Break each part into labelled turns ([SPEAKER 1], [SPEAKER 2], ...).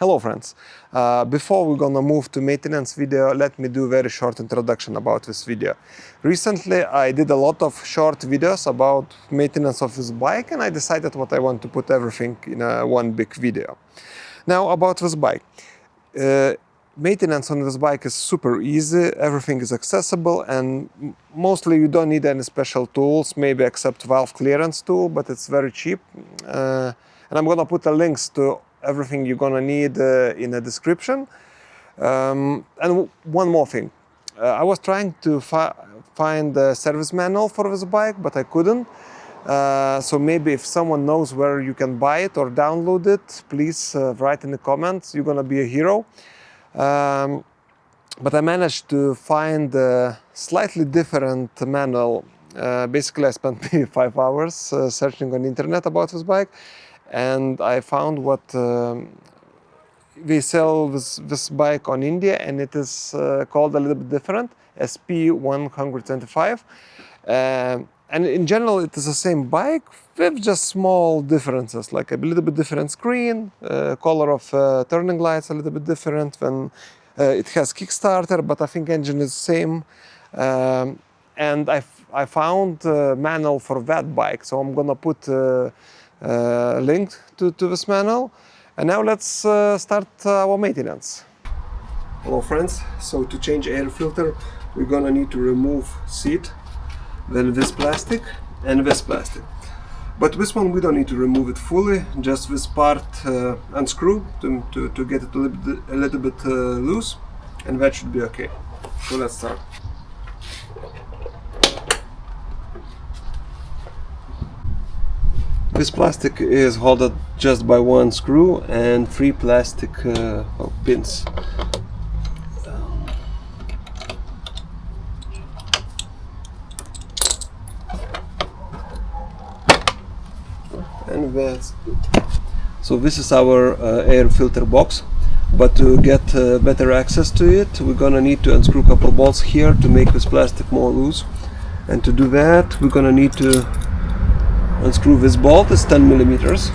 [SPEAKER 1] Hello friends, before we're gonna move to maintenance video, let me do a very short introduction about this video. Recently I did a lot of short videos about maintenance of this bike and I decided what I want to put everything in one big video. Now about this bike. Maintenance on this bike is super easy, everything is accessible and mostly you don't need any special tools, maybe except valve clearance tool, but it's very cheap. And I'm gonna put the links to everything you're gonna need in the description. And one more thing. I was trying to find the service manual for this bike, but I couldn't. So maybe if someone knows where you can buy it or download it, please write in the comments. You're gonna be a hero. But I managed to find a slightly different manual. Basically, I spent maybe 5 hours searching on the internet about this bike. And I found what we sell this bike on India, and it is called a little bit different, CB125. And in general, it is the same bike with just small differences, like a little bit different screen, color of turning lights a little bit different. When it has Kickstarter, but I think engine is the same. And I found a manual for that bike, so I'm gonna put link to this manual. And now let's start our maintenance. Hello friends, so to change air filter we're gonna need to remove seat, then this plastic and this plastic. But this one we don't need to remove it fully, just this part unscrew to get it a little bit loose, and that should be okay. So let's start. This plastic is held just by one screw and 3 plastic pins. And that's good. So this is our air filter box, but to get better access to it, we're gonna need to unscrew a couple bolts here to make this plastic more loose. And to do that, we're gonna need to unscrew this bolt. It's 10 millimeters.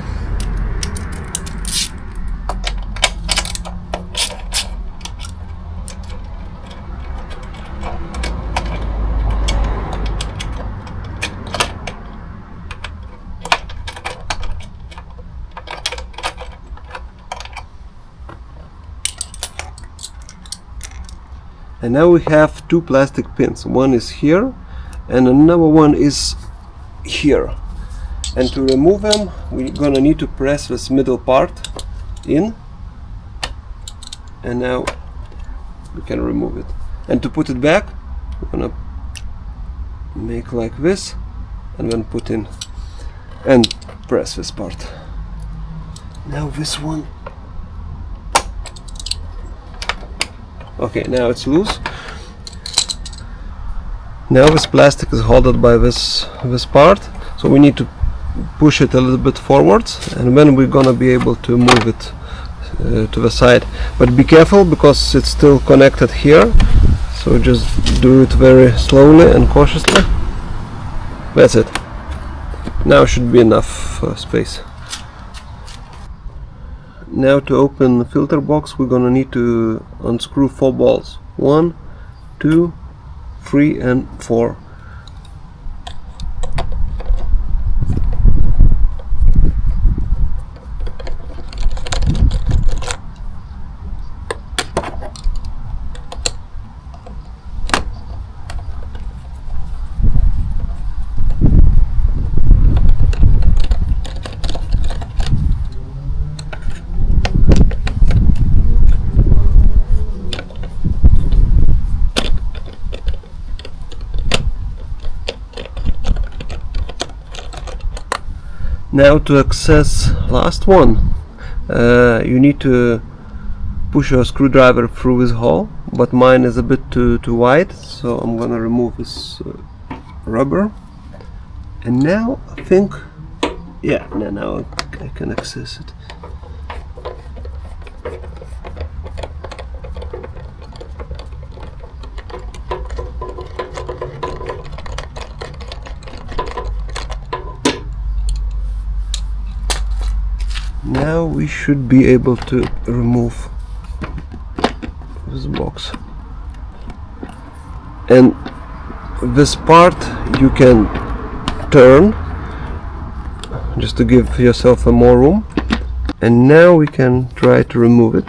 [SPEAKER 1] And now we have 2 plastic pins. One is here and another one is here. And to remove them, we're gonna need to press this middle part in, and now we can remove it. And to put it back, we're gonna make like this, and then put in and press this part. Now this one. Okay, now it's loose. Now this plastic is held by this part, so we need to push it a little bit forwards, and then we're gonna be able to move it to the side. But be careful because it's still connected here, so just do it very slowly and cautiously. That's it. Now should be enough space. Now to open the filter box, we're gonna need to unscrew 4 bolts. 1, 2, 3 and 4. Now to access last one, you need to push your screwdriver through this hole, but mine is a bit too wide, so I'm gonna remove this rubber. And now I think, yeah, now I can access it.
[SPEAKER 2] Now
[SPEAKER 1] we should be able to remove this box. And this part you can turn just to give yourself more room. And now we can try to remove it.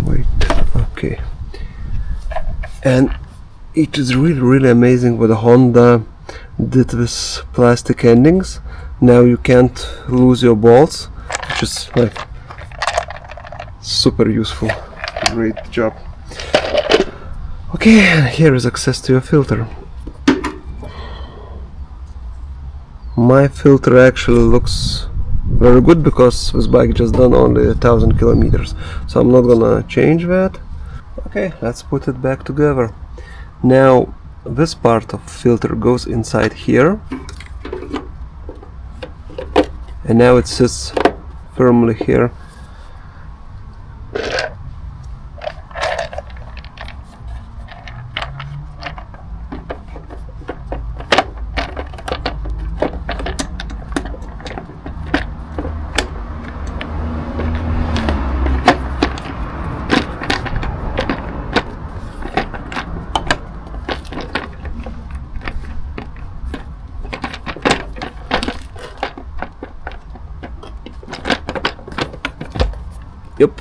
[SPEAKER 1] Wait, okay. And it is really amazing what Honda did with plastic endings. Now you can't lose your bolts, which is like super useful. Great job. Okay, here is access to your filter. My filter actually looks very good because this bike just done only 1,000 kilometers, so I'm not gonna change that. Okay, let's put it back together. Now this part of filter goes inside here, and now it sits firmly here. Yep.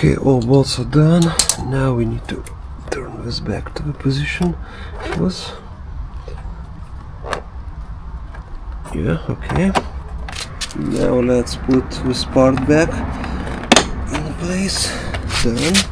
[SPEAKER 1] Okay, all bolts are done. Now we need to turn this back to the position it was. Yeah, okay. Now let's put this part back in place. Done.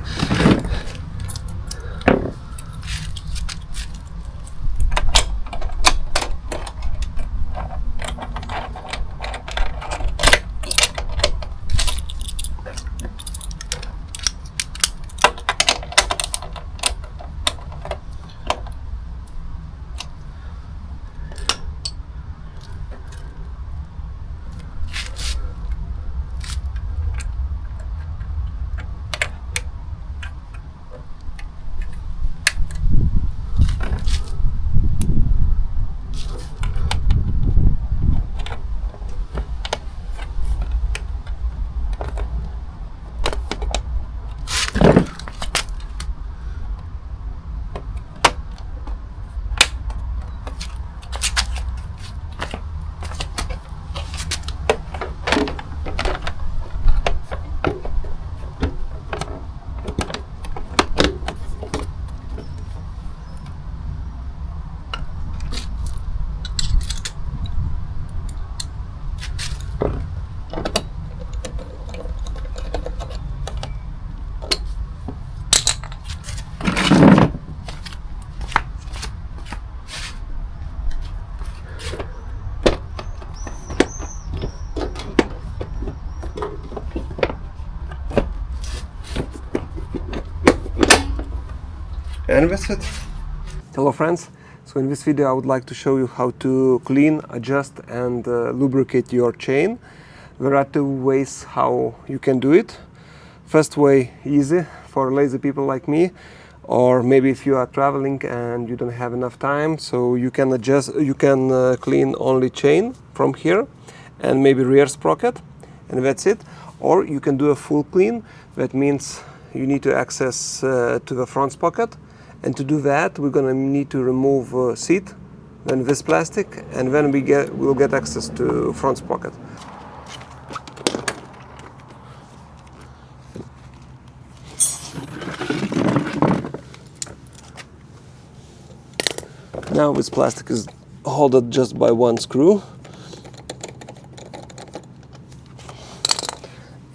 [SPEAKER 1] And that's it. Hello friends, So in this video I would like to show you how to clean, adjust and lubricate your chain. There are two ways how you can do it. First way, easy for lazy people like me, or maybe if you are traveling and you don't have enough time, so you can clean only chain from here and maybe rear sprocket, and that's it. Or you can do a full clean. That means you need to access to the front sprocket, and to do that we're gonna need to remove seat, then this plastic, and then we'll get access to front sprocket. Now this plastic is held just by one screw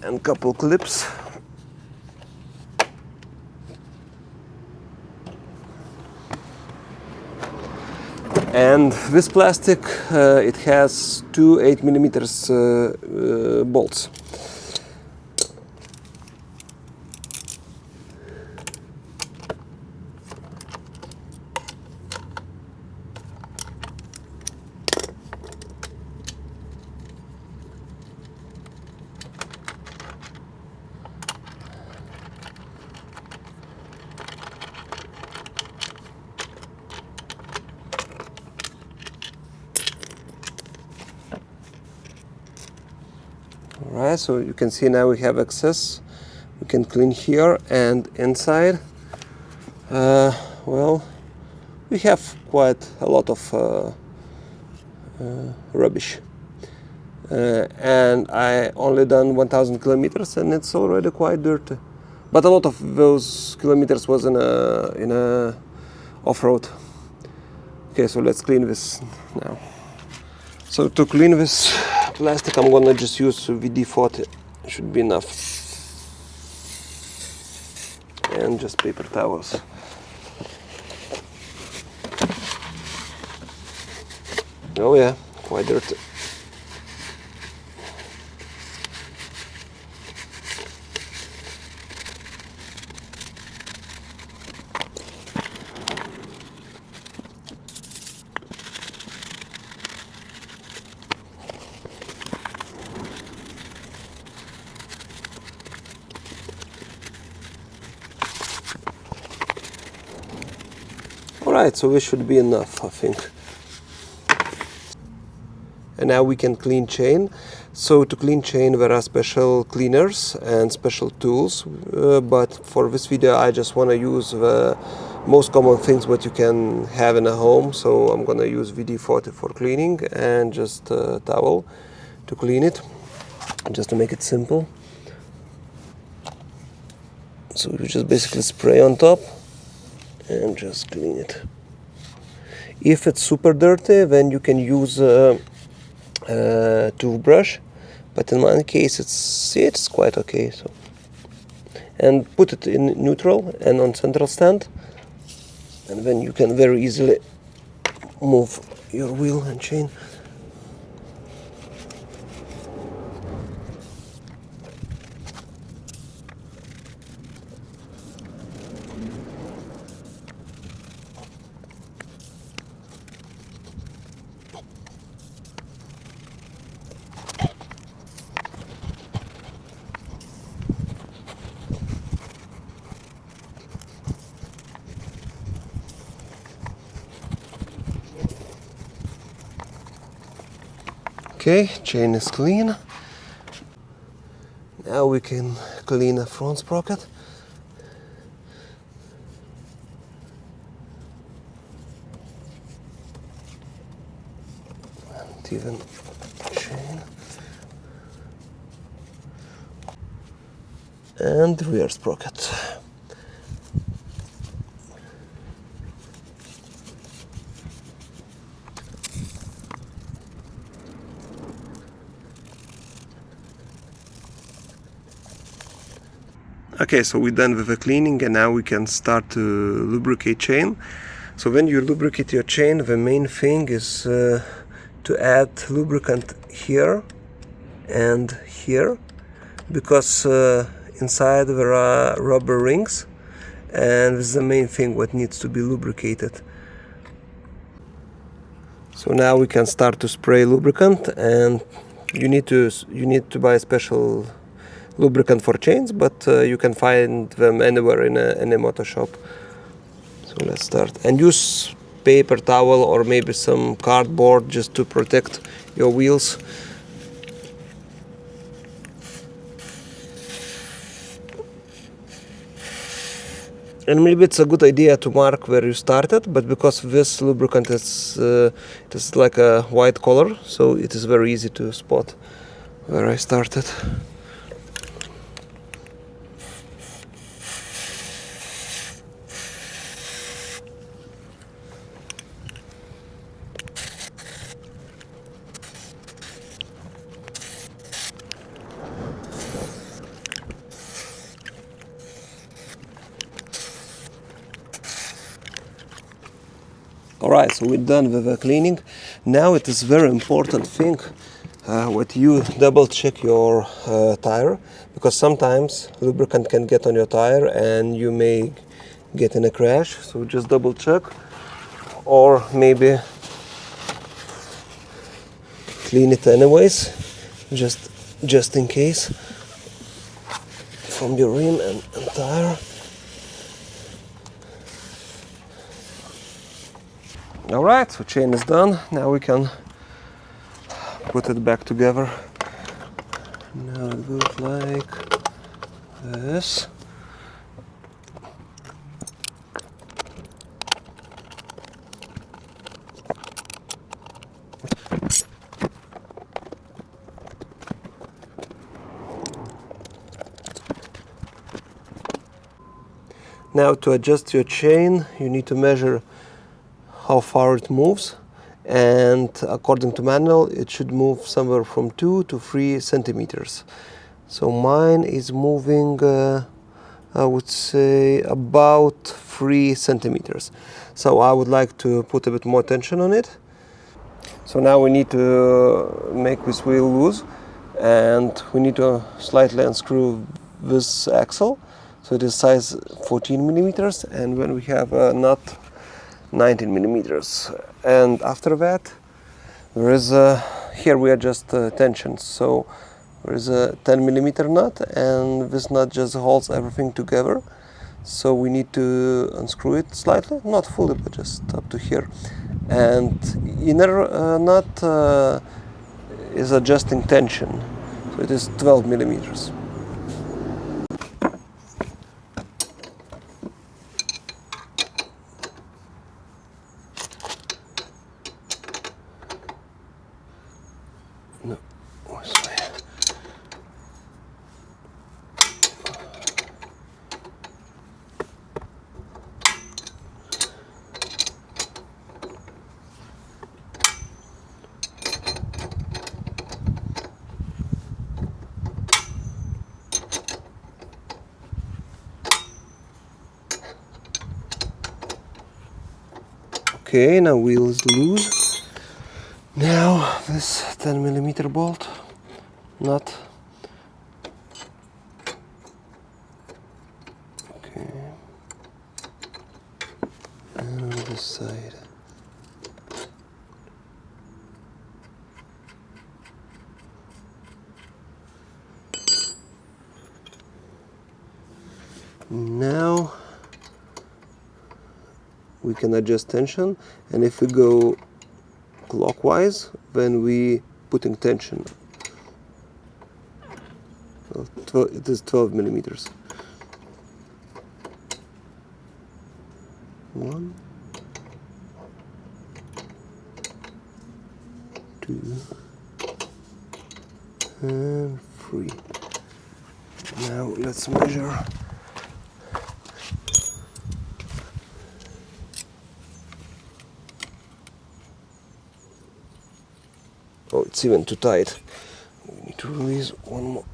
[SPEAKER 1] and couple clips. And this plastic, it has two 8mm bolts. Alright, so you can see now we have access. We can clean here and inside. Well, we have quite a lot of rubbish. And I only done 1000 kilometers and it's already quite dirty. But a lot of those kilometers was in a off-road. Okay, so let's clean this now. So to clean this plastic, I'm gonna just use WD-40. Should be enough. And just paper towels. Oh yeah, quite dirty. Alright, so this should be enough, I think. And now we can clean chain. So to clean chain there are special cleaners and special tools, but for this video I just want to use the most common things what you can have in a home. So I'm gonna use WD-40 for cleaning and just a towel to clean it, just to make it simple. So you just basically spray on top and just clean it. If it's super dirty, then you can use a toothbrush, but in my case it's quite okay. So, and put it in neutral and on central stand, and then you can very easily move your wheel and chain. Okay, chain is clean. Now we can clean the front sprocket. And even chain. And rear sprocket. Okay, so we're done with the cleaning and now we can start to lubricate chain. So when you lubricate your chain, the main thing is to add lubricant here and here, because inside there are rubber rings and this is the main thing what needs to be lubricated. So now we can start to spray lubricant, and you need to buy a special lubricant for chains, but you can find them anywhere in a motor shop. So let's start, and use paper towel or maybe some cardboard just to protect your wheels. And maybe it's a good idea to mark where you started, but because this lubricant is it is like a white color, so it is very easy to spot where I started. Alright, so we're done with the cleaning. Now it is very important thing what you double check your tire, because sometimes lubricant can get on your tire and you may get in a crash. So just double check, or maybe clean it anyways, just in case, from your rim and tire. Alright, so chain is done. Now we can put it back together. Now it goes like this. Now to adjust your chain, you need to measure how far it moves, and according to manual it should move somewhere from 2 to 3 centimeters. So mine is moving I would say about 3 centimeters. So I would like to put a bit more tension on it. So now we need to make this wheel loose, and we need to slightly unscrew this axle. So it is size 14 millimeters, and when we have a nut 19 millimeters. And after that there is here we adjust tension. So there is a 10 millimeter nut, and this nut just holds everything together. So we need to unscrew it slightly, not fully, but just up to here. And inner nut is adjusting tension, so it is 12 millimeters. No, this way. Okay, now wheel is loose. Now this 10 millimeter bolt nut. Okay, and on this side. Now we can adjust tension, and if we go clockwise, then we putting tension. Well, it is 12 millimeters. 1, 2, and 3. Now let's measure. Oh, it's even too tight. We need to release one more.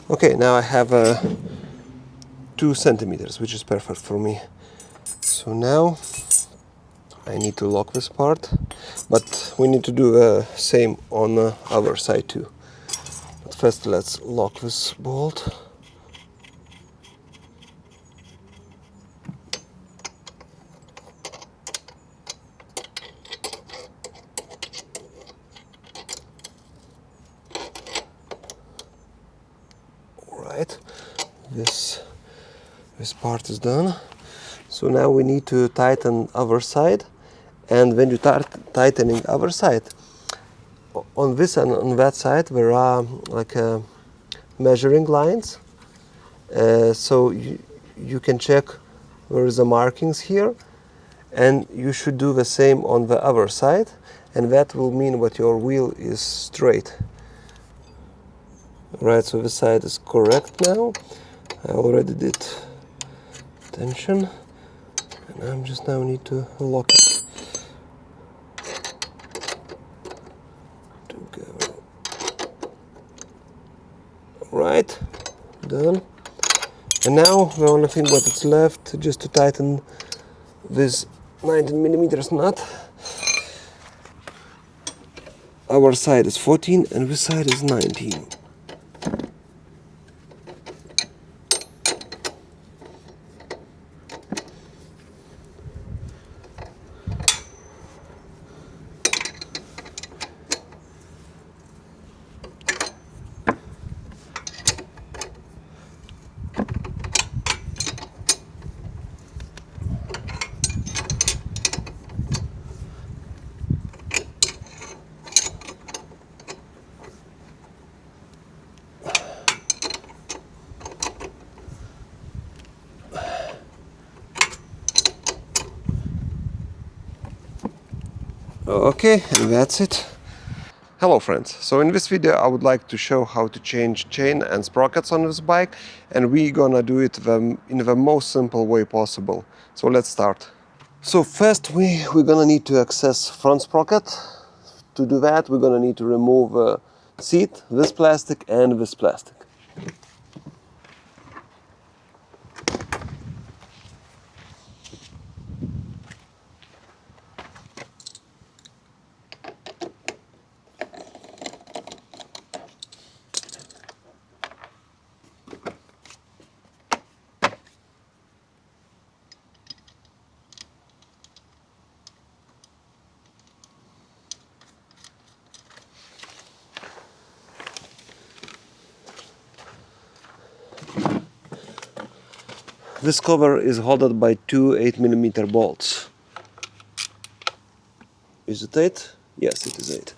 [SPEAKER 1] Okay, now I have 2 centimeters, which is perfect for me. So now I need to lock this part, but we need to do the same on the other side too. But first let's lock this bolt. Alright, this part is done. So now we need to tighten other side, and when you start tightening other side, on this and on that side there are like measuring lines, so you can check where is the markings here, and you should do the same on the other side, and that will mean that your wheel is straight. Right, so this side is correct now. I already did tension, and I'm just now need to lock it together. Right, done. And now the only thing what is left just to tighten this 19mm nut. Our side is 14 and this side is 19. Okay, and that's it. Hello friends, so in this video I would like to show how to change chain and sprockets on this bike, and we're gonna do it in the most simple way possible. So let's start. So first we're gonna need to access front sprocket. To do that we're gonna need to remove seat, this plastic and this plastic. This cover is held by two 8mm bolts. Is it 8? Yes, it is 8.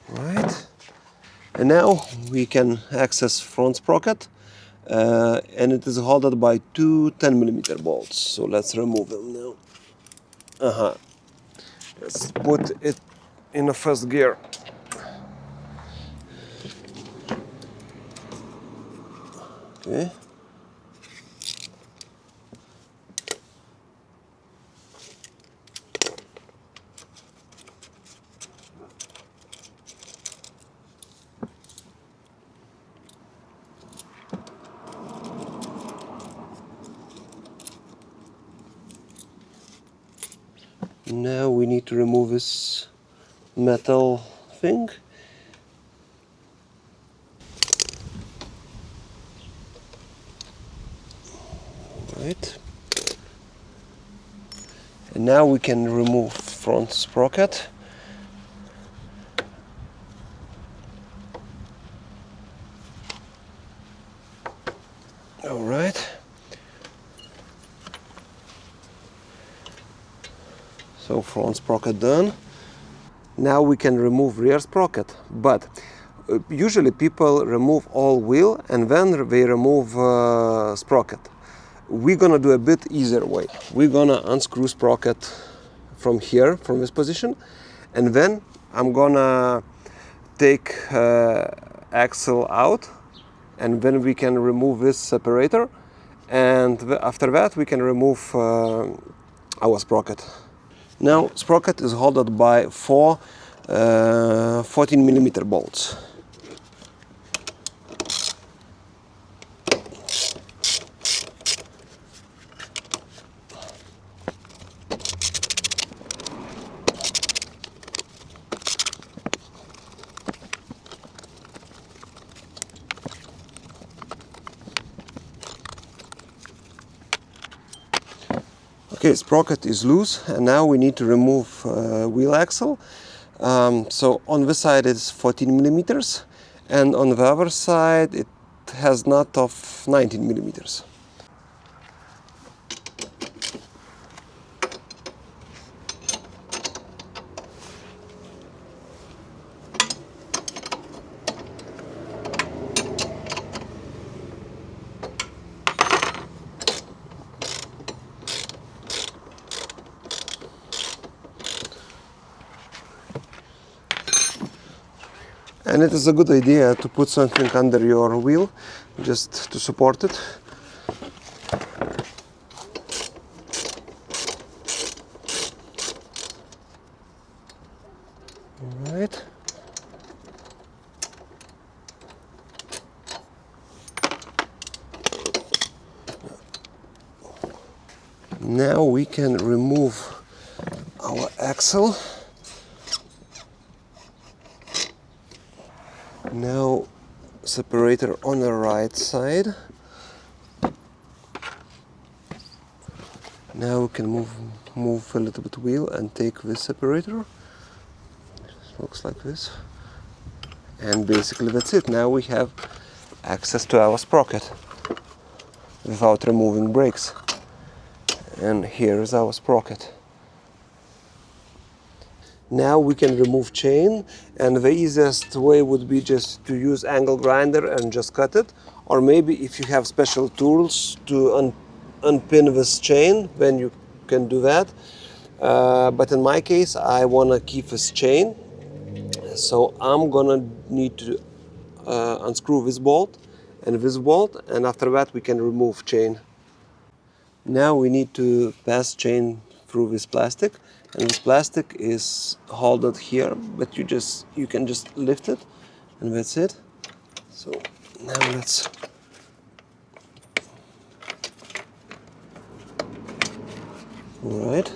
[SPEAKER 1] Right. And now we can access front sprocket, and it is held by two 10mm bolts. So let's remove them now. Let's put it in the first gear. Okay. Now we need to remove this metal thing. Right. And now we can remove front sprocket. All right. So front sprocket done. Now we can remove rear sprocket, but usually people remove all wheel and then they remove sprocket. We're gonna do a bit easier way. We're gonna unscrew sprocket from here, from this position, and then I'm gonna take axle out, and then we can remove this separator, and after that we can remove our sprocket. Now sprocket is held by four 14mm bolts. Okay, sprocket is loose, and now we need to remove wheel axle. So on this side it's 14mm, and on the other side it has nut of 19mm. And it is a good idea to put something under your wheel just to support it. All right. Now we can remove our axle. Now separator on the right side. Now we can move a little bit wheel and take this separator. It looks like this. And basically that's it. Now we have access to our sprocket without removing brakes. And here is our sprocket. Now we can remove chain, and the easiest way would be just to use angle grinder and just cut it, or maybe if you have special tools to unpin this chain, then you can do that. But in my case I want to keep this chain, so I'm gonna need to unscrew this bolt and this bolt, and after that we can remove chain. Now we need to pass chain through this plastic, and this plastic is held here, but you can just lift it, and that's it. So now let's all right.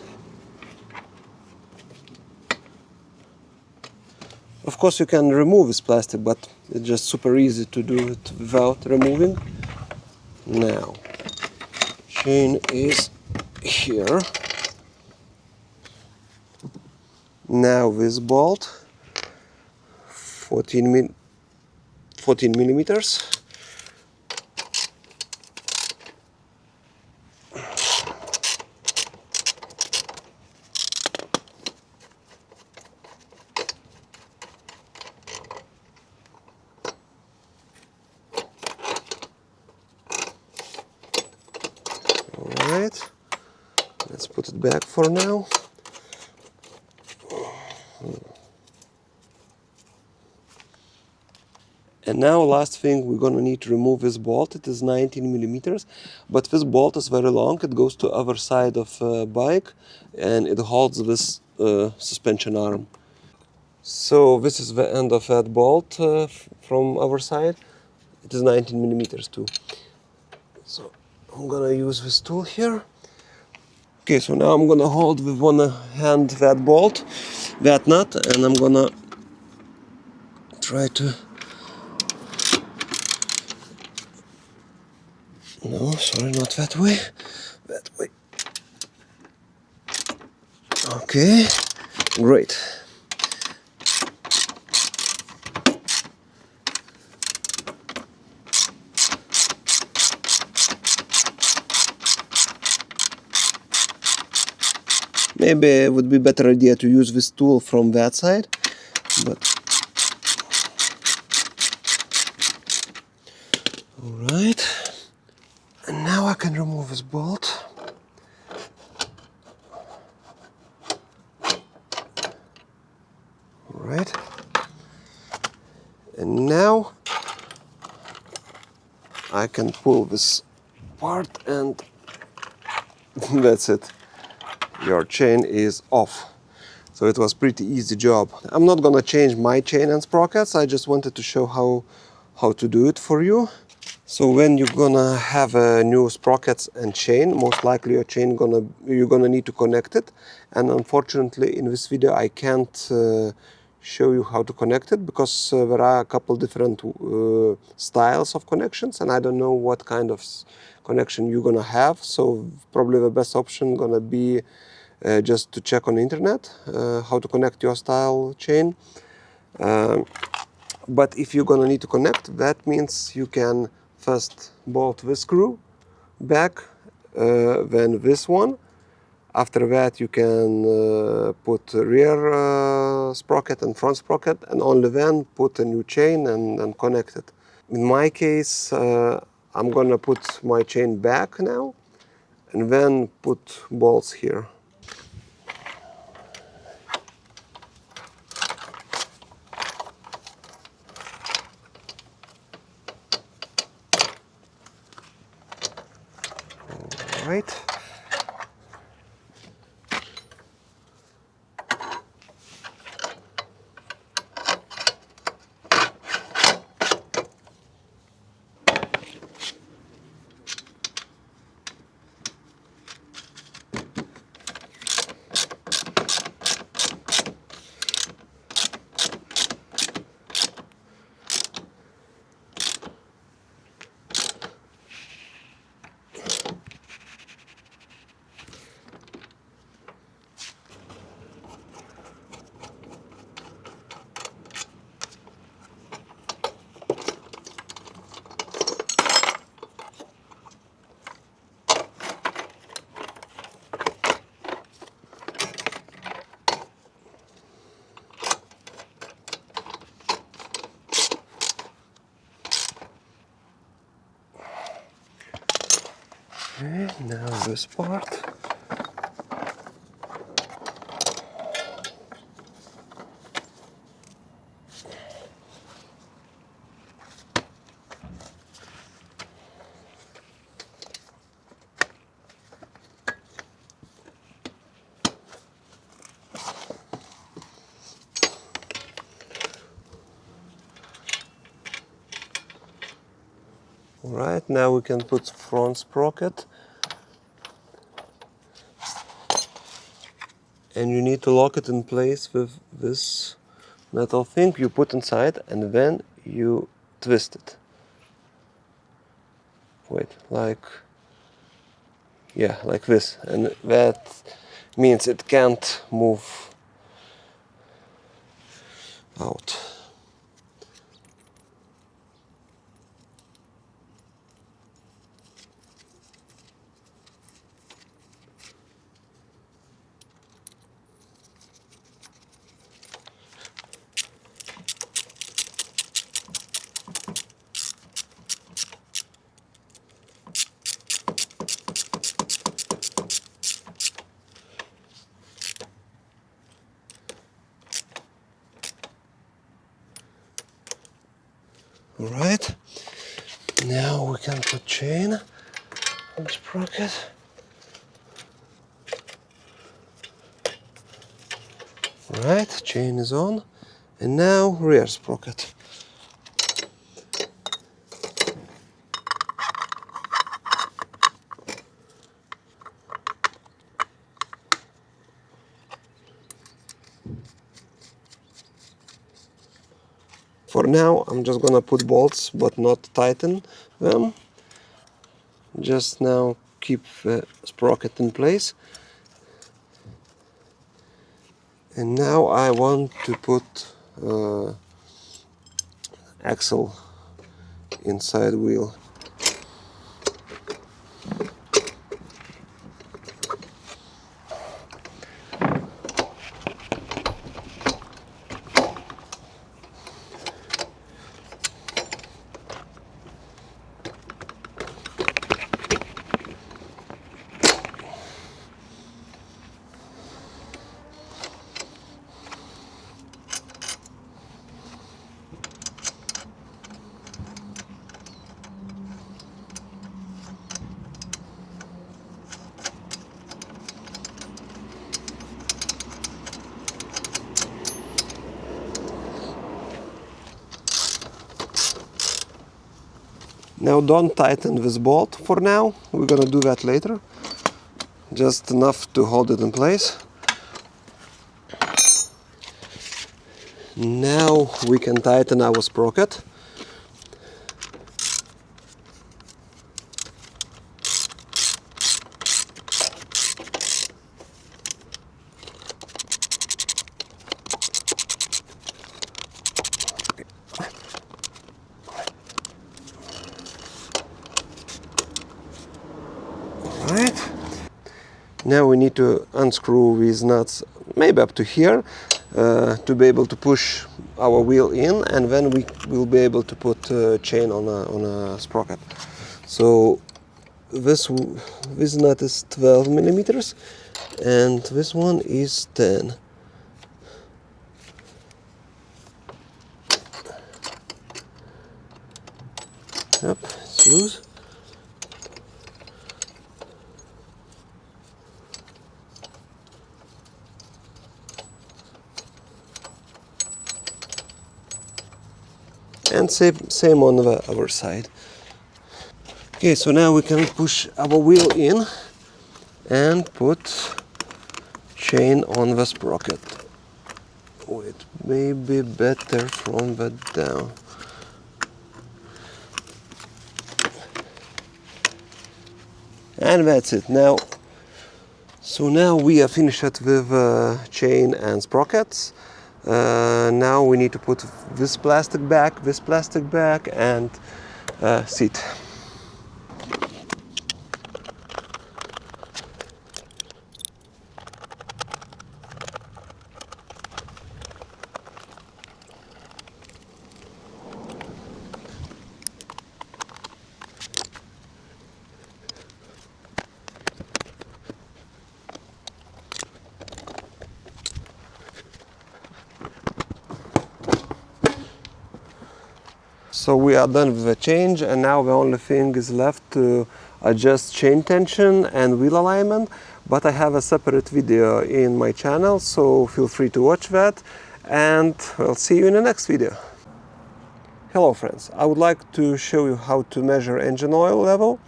[SPEAKER 1] Of course you can remove this plastic, but it's just super easy to do it without removing. Now chain is here. Now this bolt, 14 millimeters. All right, let's put it back for now. And now last thing, we're gonna need to remove this bolt. It is 19 millimeters, but this bolt is very long. It goes to other side of bike, and it holds this suspension arm. So this is the end of that bolt from our side. It is 19 millimeters too. So I'm gonna use this tool here. Okay, so now I'm gonna hold with one hand that bolt, that nut, and I'm gonna try to... No, sorry, not that way. That way. Okay, great. Maybe it would be a better idea to use this tool from that side, but... Alright, and now I can remove this bolt. Alright, and now I can pull this part and that's it. Your chain is off. So it was pretty easy job. I'm not gonna change my chain and sprockets. I just wanted to show how to do it for you. So when you're gonna have a new sprockets and chain, most likely your chain you're gonna need to connect it. And unfortunately in this video I can't show you how to connect it because there are a couple different styles of connections and I don't know what kind of connection you're gonna have. So probably the best option gonna be just to check on the internet how to connect your style chain. But if you're gonna need to connect, that means you can first bolt this screw back, then this one. After that you can put rear sprocket and front sprocket, and only then put a new chain and connect it. In my case, I'm gonna put my chain back now and then put bolts here. Right. Okay, now this part. Alright, now we can put front sprocket. And you need to lock it in place with this metal thing you put inside and then you twist it. Wait, yeah, like this. And that means it can't move out. Alright, now we can put chain on the sprocket. Alright, chain is on. And now rear sprocket. For now, I'm just gonna put bolts, but not tighten them. Just now keep the sprocket in place. And now I want to put axle inside wheel. Now don't tighten this bolt for now, we're gonna do that later. Just enough to hold it in place. Now we can tighten our sprocket. Right. Now we need to unscrew these nuts maybe up to here to be able to push our wheel in, and then we will be able to put chain on a sprocket. So this nut is 12 millimeters and this one is 10. Yep, it's loose. And same on the other side. Okay, so now we can push our wheel in and put chain on the sprocket. Oh, it may be better from that down. And that's it. Now we are finished with chain and sprockets. Now we need to put this plastic back, and seat. So we are done with the change, and now the only thing is left to adjust chain tension and wheel alignment. But I have a separate video in my channel, so feel free to watch that, and I'll see you in the next video. Hello friends, I would like to show you how to measure engine oil level.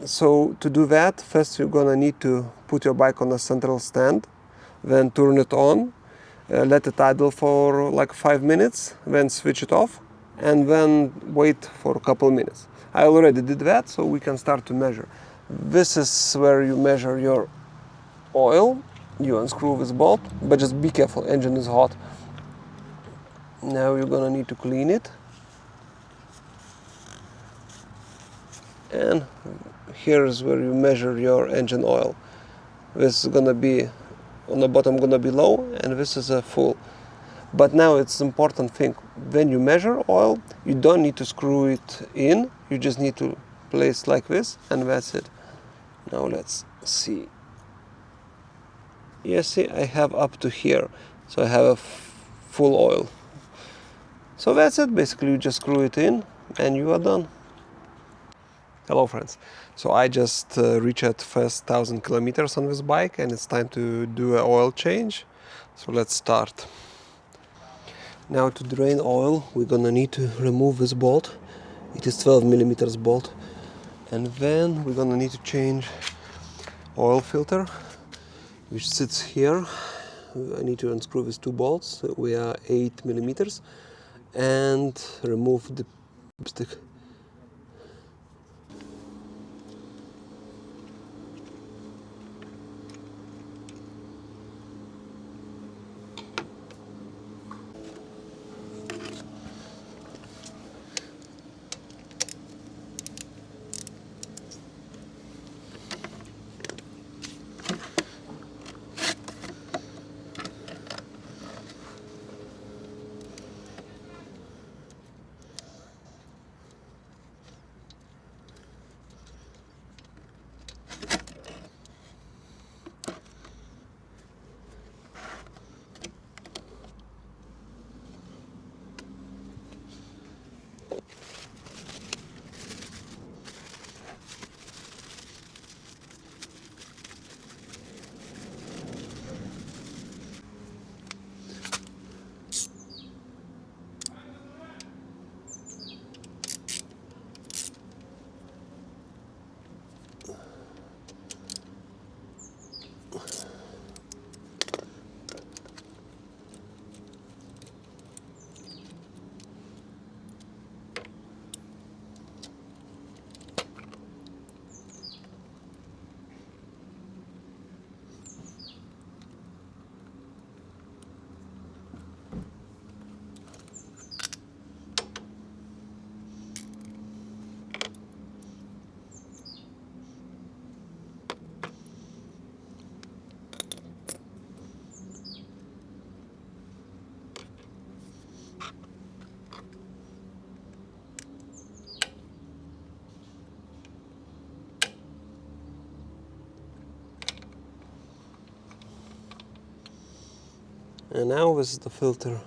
[SPEAKER 1] So to do that, first you're gonna need to put your bike on a central stand, then turn it on, let it idle for like 5 minutes, then switch it off, and then wait for a couple minutes. I already did that, so we can start to measure. This is where you measure your oil. You unscrew this bolt, but just be careful, engine is hot. Now you're gonna need to clean it. And here is where you measure your engine oil. This is gonna be on the bottom, gonna be low, and this is a full. But now it's important thing, when you measure oil, you don't need to screw it in, you just need to place like this, and that's it. Now let's see. Yeah, see, I have up to here, so I have a full oil. So that's it, basically you just screw it in and you are done. Hello friends, so I just reached first 1000 kilometers on this bike, and it's time to do an oil change. So let's start. Now to drain oil, we're gonna need to remove this bolt. It is 12 millimeters bolt. And then we're gonna need to change oil filter, which sits here. I need to unscrew these two bolts. We are 8 millimeters, and remove the stick. And now this is the filter.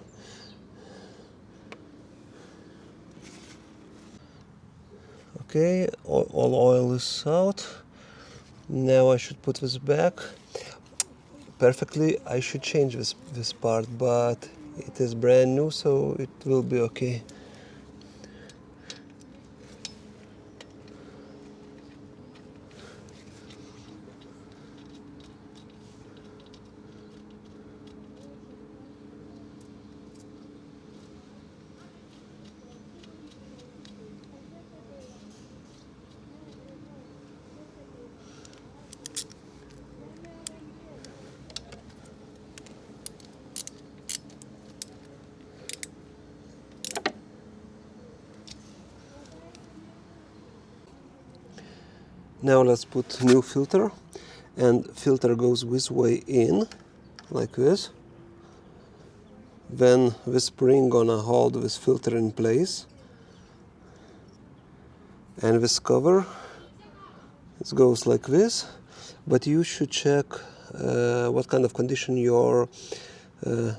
[SPEAKER 1] Okay, all oil is out. Now I should put this back. Perfectly, I should change this part, but it is brand new, so it will be okay. Now let's put new filter, and filter goes this way in, like this. Then the spring gonna hold this filter in place, and this cover, it goes like this. But you should check what kind of condition your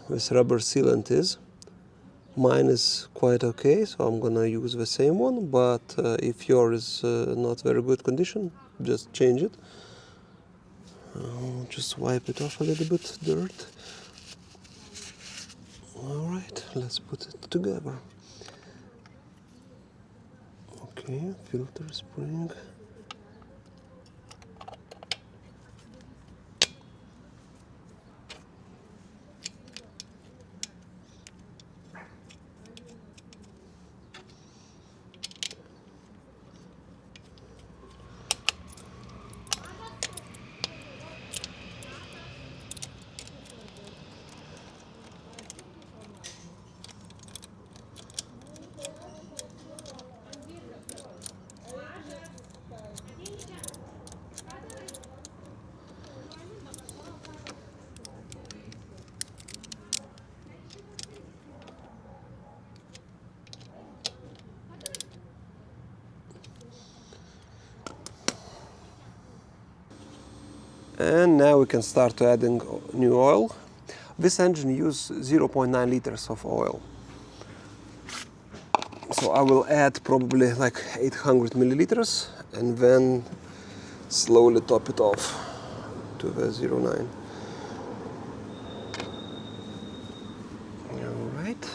[SPEAKER 1] this rubber sealant is. Mine is quite okay, so I'm gonna use the same one, but if yours is not very good condition, just change it. I'll just wipe it off a little bit, dirt. Alright, let's put it together. Okay, filter spring. And now we can start adding new oil. This engine uses 0.9 liters of oil. So I will add probably like 800 milliliters and then slowly top it off to the 0.9. All right.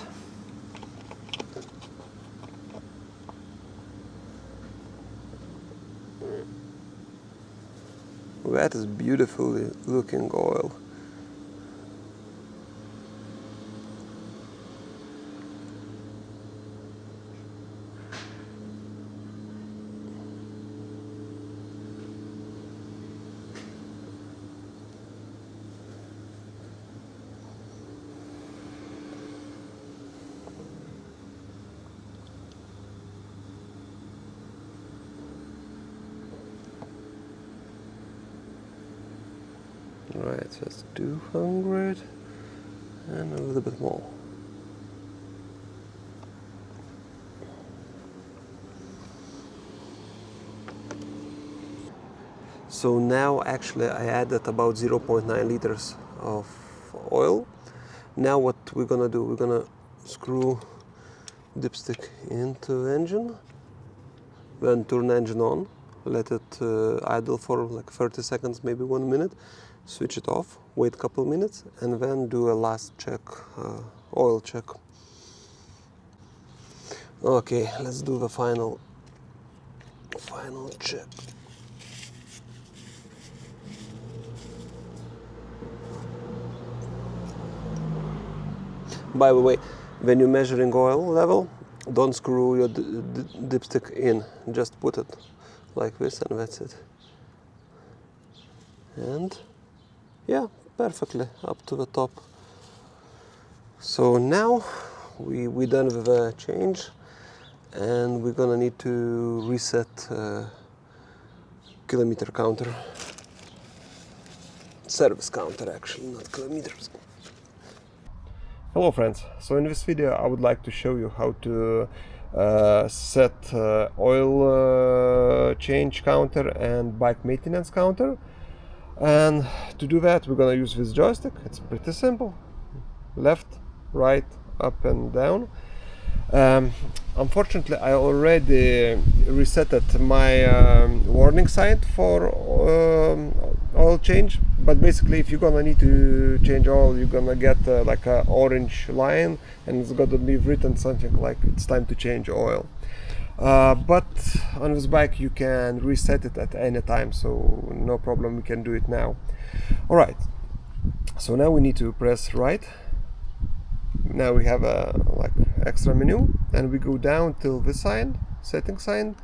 [SPEAKER 1] That is beautifully looking oil. Right, so that's 200 and a little bit more. So now actually I added about 0.9 liters of oil. Now what we're gonna do, we're gonna screw dipstick into the engine, then turn engine on, let it idle for like 30 seconds, maybe 1 minute, switch it off, wait a couple minutes, and then do a last check, oil check. Okay, let's do the final check. By the way, when you're measuring oil level, don't screw your dipstick in, just put it like this and that's it. And yeah, perfectly up to the top. So now we're done with the change, and we're gonna need to reset kilometer counter. Service counter actually, not kilometers. Hello friends, so in this video I would like to show you how to set oil change counter and bike maintenance counter. And to do that we're gonna use this joystick. It's pretty simple. left, right, up and down. Um, Unfortunately, I already resetted my warning sign for oil change. But basically, if you're gonna need to change oil, you're gonna get like a orange line, and it's gonna be written something like it's time to change oil. But on this bike, you can reset it at any time, so no problem. We can do it now. All right. So now we need to press right. Now we have a like extra menu, and we go down till this sign, setting sign,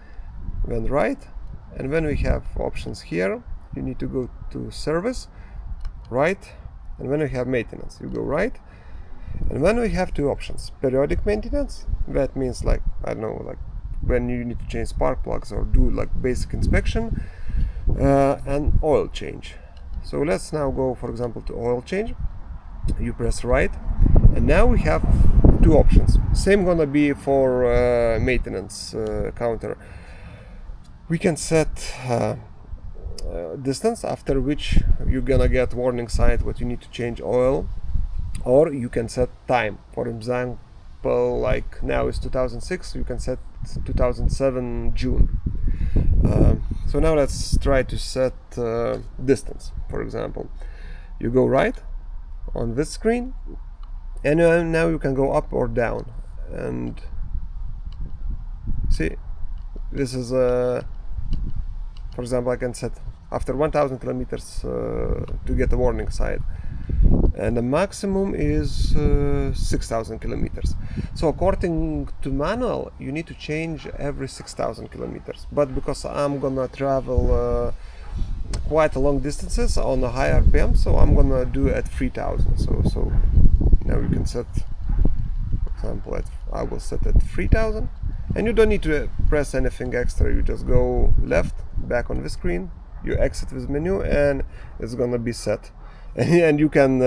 [SPEAKER 1] then right, and then we have options here. You need to go to service, right, and then we have maintenance. You go right, and then we have two options: periodic maintenance. That means like, I don't know, like when you need to change spark plugs or do like basic inspection, and oil change. So let's now go, for example, to oil change. You press right, and now we have two options. Same gonna be for maintenance counter. We can set distance after which you're gonna get warning sign what you need to change oil, or you can set time. For example, like now is 2006, you can set 2007 June. So now let's try to set distance. For example, you go right on this screen, and now you can go up or down, and see, this is for example, I can set after 1000 kilometers to get a warning sign, and the maximum is 6000 kilometers. So according to manual, you need to change every 6000 kilometers, but because I'm gonna travel quite long distances on a higher RPM, so I'm gonna do at 3000. So now you can set, for example, I will set at 3000, and you don't need to press anything extra. You just go left, back on the screen, you exit this menu, and it's gonna be set. And you can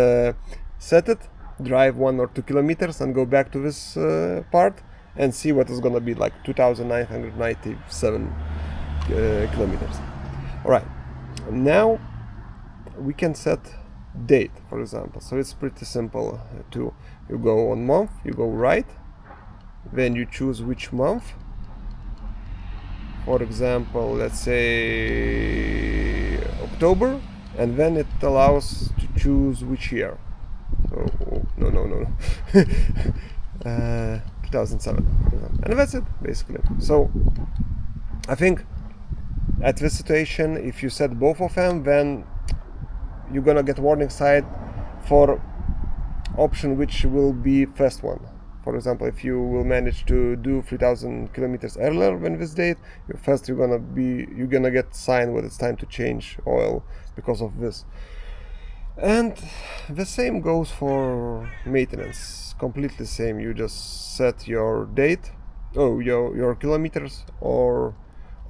[SPEAKER 1] set it, drive 1 or 2 kilometers, and go back to this part and see what is gonna be like 2997 kilometers. All right. Now we can set date, for example. So it's pretty simple too. You go on month, you go right, then you choose which month. For example, let's say October, and then it allows to choose which year. So no 2007, and that's it basically. So I think at this situation, if you set both of them, then you're gonna get warning sign for option which will be first one. For example, if you will manage to do 3000 kilometers earlier than this date, you're gonna get sign when it's time to change oil because of this. And the same goes for maintenance, completely same. You just set your date, your kilometers, or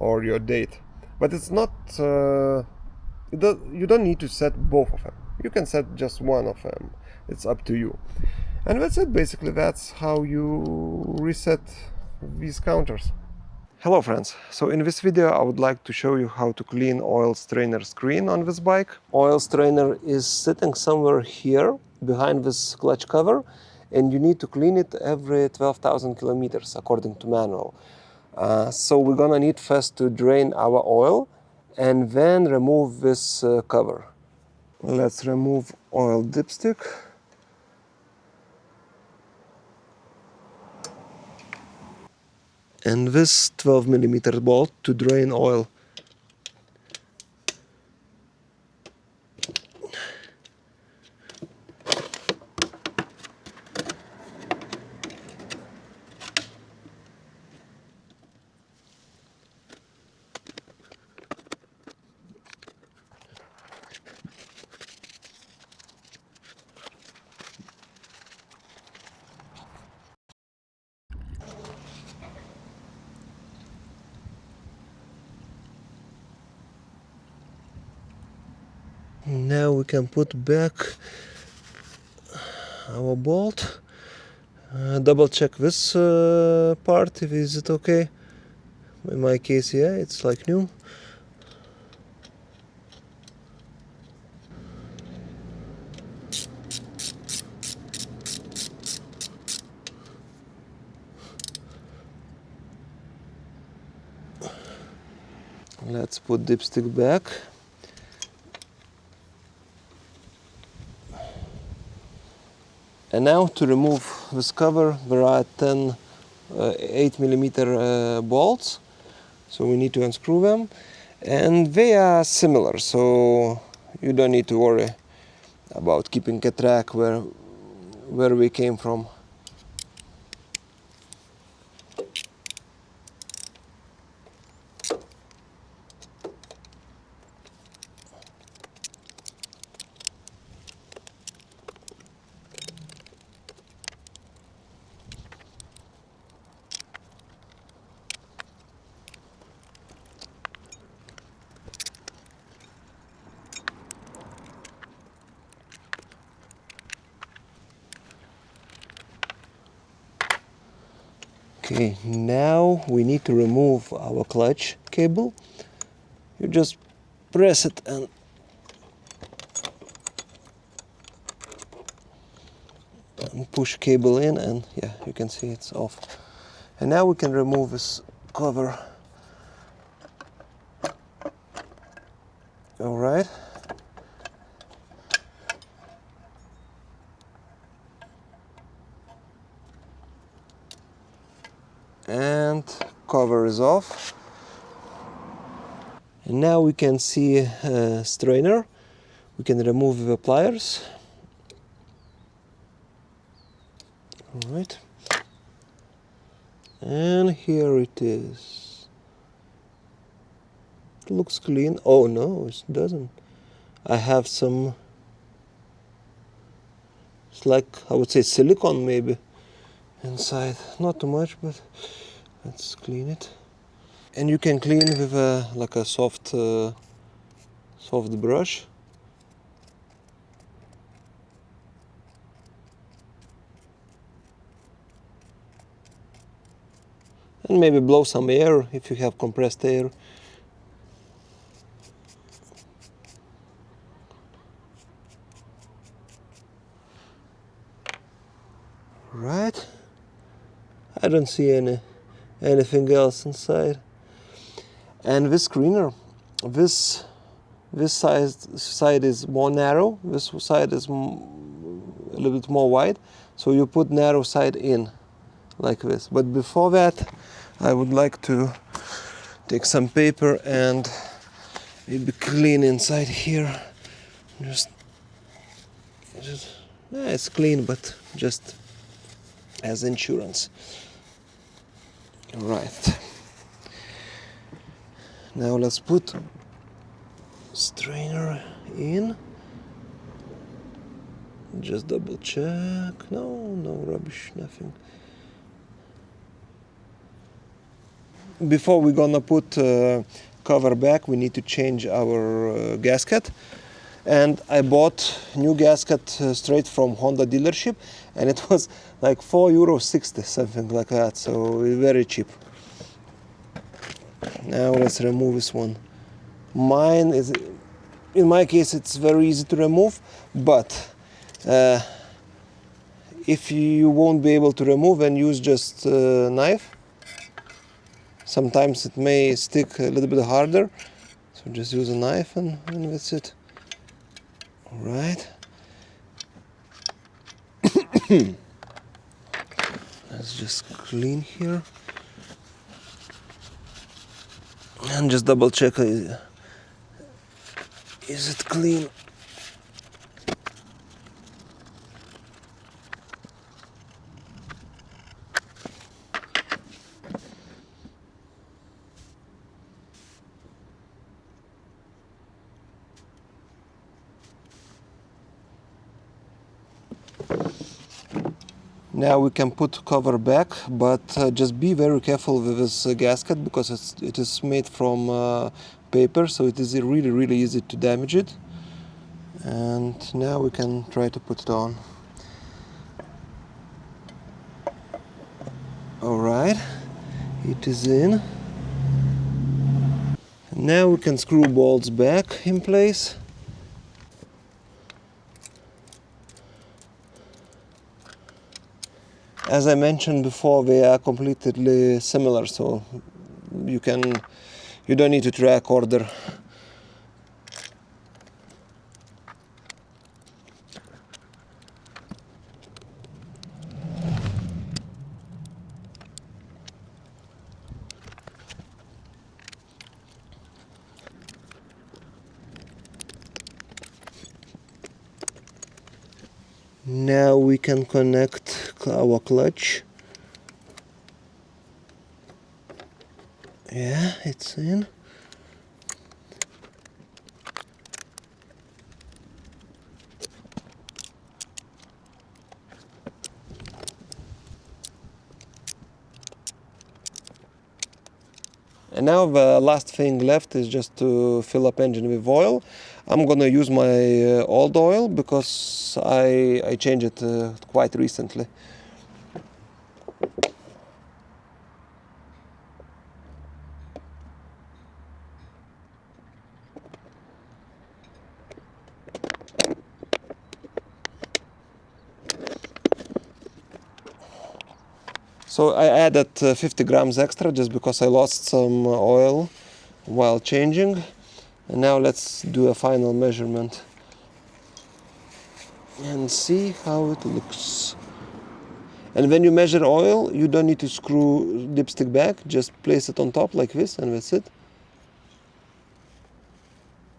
[SPEAKER 1] your date. But it's not you don't need to set both of them. You can set just one of them. It's up to you. And that's it basically. That's how you reset these counters. Hello friends, so in this video I would like to show you how to clean oil strainer screen on this bike. Oil strainer is sitting somewhere here behind this clutch cover, and you need to clean it every 12,000 kilometers according to manual. So we're gonna need first to drain our oil and then remove this cover. Let's remove oil dipstick. And this 12mm bolt to drain oil. Now we can put back our bolt. Double check this part, if is it okay. In my case, yeah, it's like new. Let's put dipstick back. And now to remove this cover, there are 10 8mm bolts, so we need to unscrew them, and they are similar, so you don't need to worry about keeping a track where we came from. Okay, now we need to remove our clutch cable. You just press it and push cable in, and yeah, you can see it's off. And now we can remove this cover. All right. And cover is off. And now we can see a strainer. We can remove the pliers. All right. And here it is. It looks clean. Oh no, it doesn't. I have some, it's like, I would say silicone maybe inside. Not too much, but let's clean it. And you can clean with like a soft brush. And maybe blow some air if you have compressed air. Right. I don't see anything else inside. And this screener, this side is more narrow, this side is a little bit more wide, so you put narrow side in like this. But before that, I would like to take some paper and maybe clean inside here. Just yeah, it's clean, but just as insurance. Right. Now let's put strainer in. Just double check. No rubbish, nothing. Before we're gonna put cover back, we need to change our gasket. And I bought new gasket straight from Honda dealership, and it was like €4.60, something like that, so very cheap. Now let's remove this one. Mine is, in my case, it's very easy to remove, but if you won't be able to remove, and use just a knife. Sometimes it may stick a little bit harder, so just use a knife and that's it. All right. Let's just clean here and just double check, is it clean? Now we can put cover back, but just be very careful with this gasket, because it is made from paper, so it is really easy to damage it. And now we can try to put it on. Alright, it is in. Now we can screw bolts back in place. As I mentioned before, they are completely similar, so you can You don't need to track order. Now we can connect our clutch. Yeah, it's in. And now the last thing left is just to fill up engine with oil. I'm gonna use my old oil because I changed it quite recently. So I added 50 grams extra just because I lost some oil while changing. And now let's do a final measurement and see how it looks. And when you measure oil, you don't need to screw dipstick back, just place it on top like this and that's it.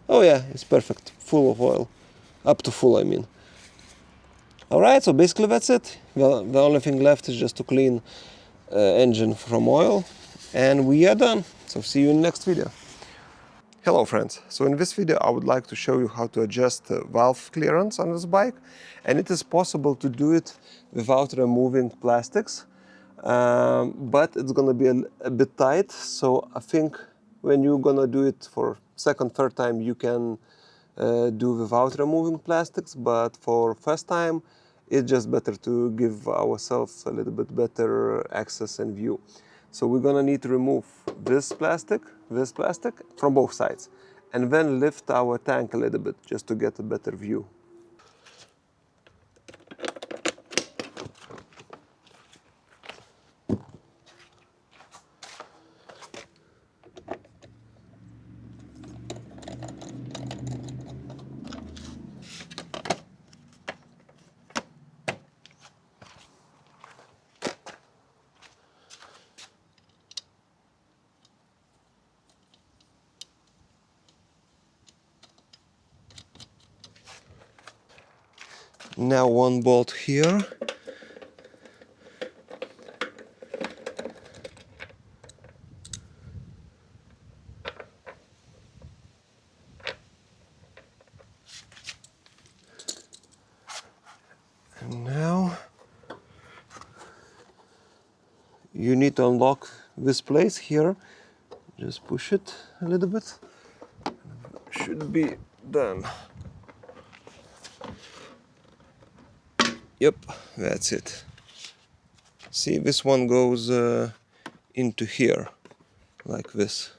[SPEAKER 1] Oh yeah, it's perfect, full of oil, up to full I mean. Alright, so basically that's it. Well, the only thing left is just to clean engine from oil and we are done. So see you in the next video. Hello friends, so in this video I would like to show you how to adjust valve clearance on this bike, and it is possible to do it without removing plastics, but it's gonna be a bit tight, so I think when you're gonna do it for second, third time you can do without removing plastics, but for first time it's just better to give ourselves a little bit better access and view. So we're gonna need to remove this plastic from both sides, and then lift our tank a little bit just to get a better view. Now one bolt here. And now you need to unlock this place here. Just push it a little bit. Should be done. Yep, that's it. See, this one goes into here, like this.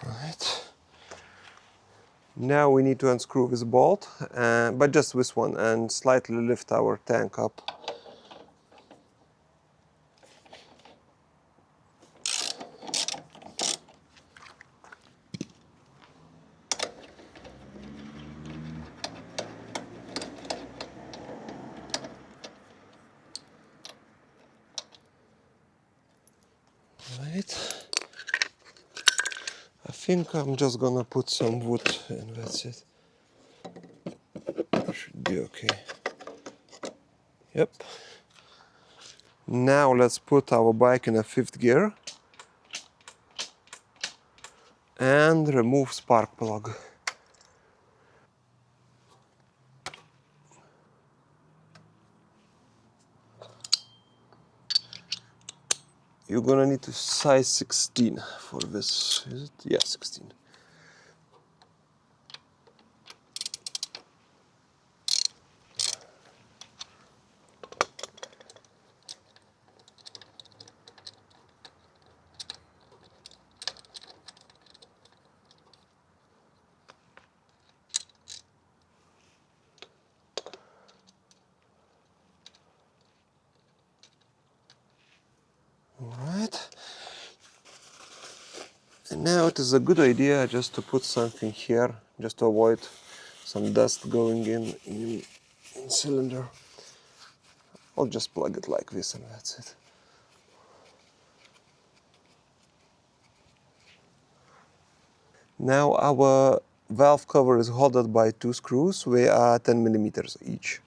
[SPEAKER 1] Right. Now we need to unscrew this bolt, but just this one, and slightly lift our tank up. Right. I think I'm just gonna put some wood and that's it. Should be okay. Yep. Now let's put our bike in a fifth gear and remove spark plug. you're gonna need to size 16 for this. Is it? Yeah, 16. All right. And now it is a good idea just to put something here, just to avoid some dust going in cylinder. I'll just plug it like this and that's it. Now our valve cover is held by 2 screws. They are 10 millimeters each.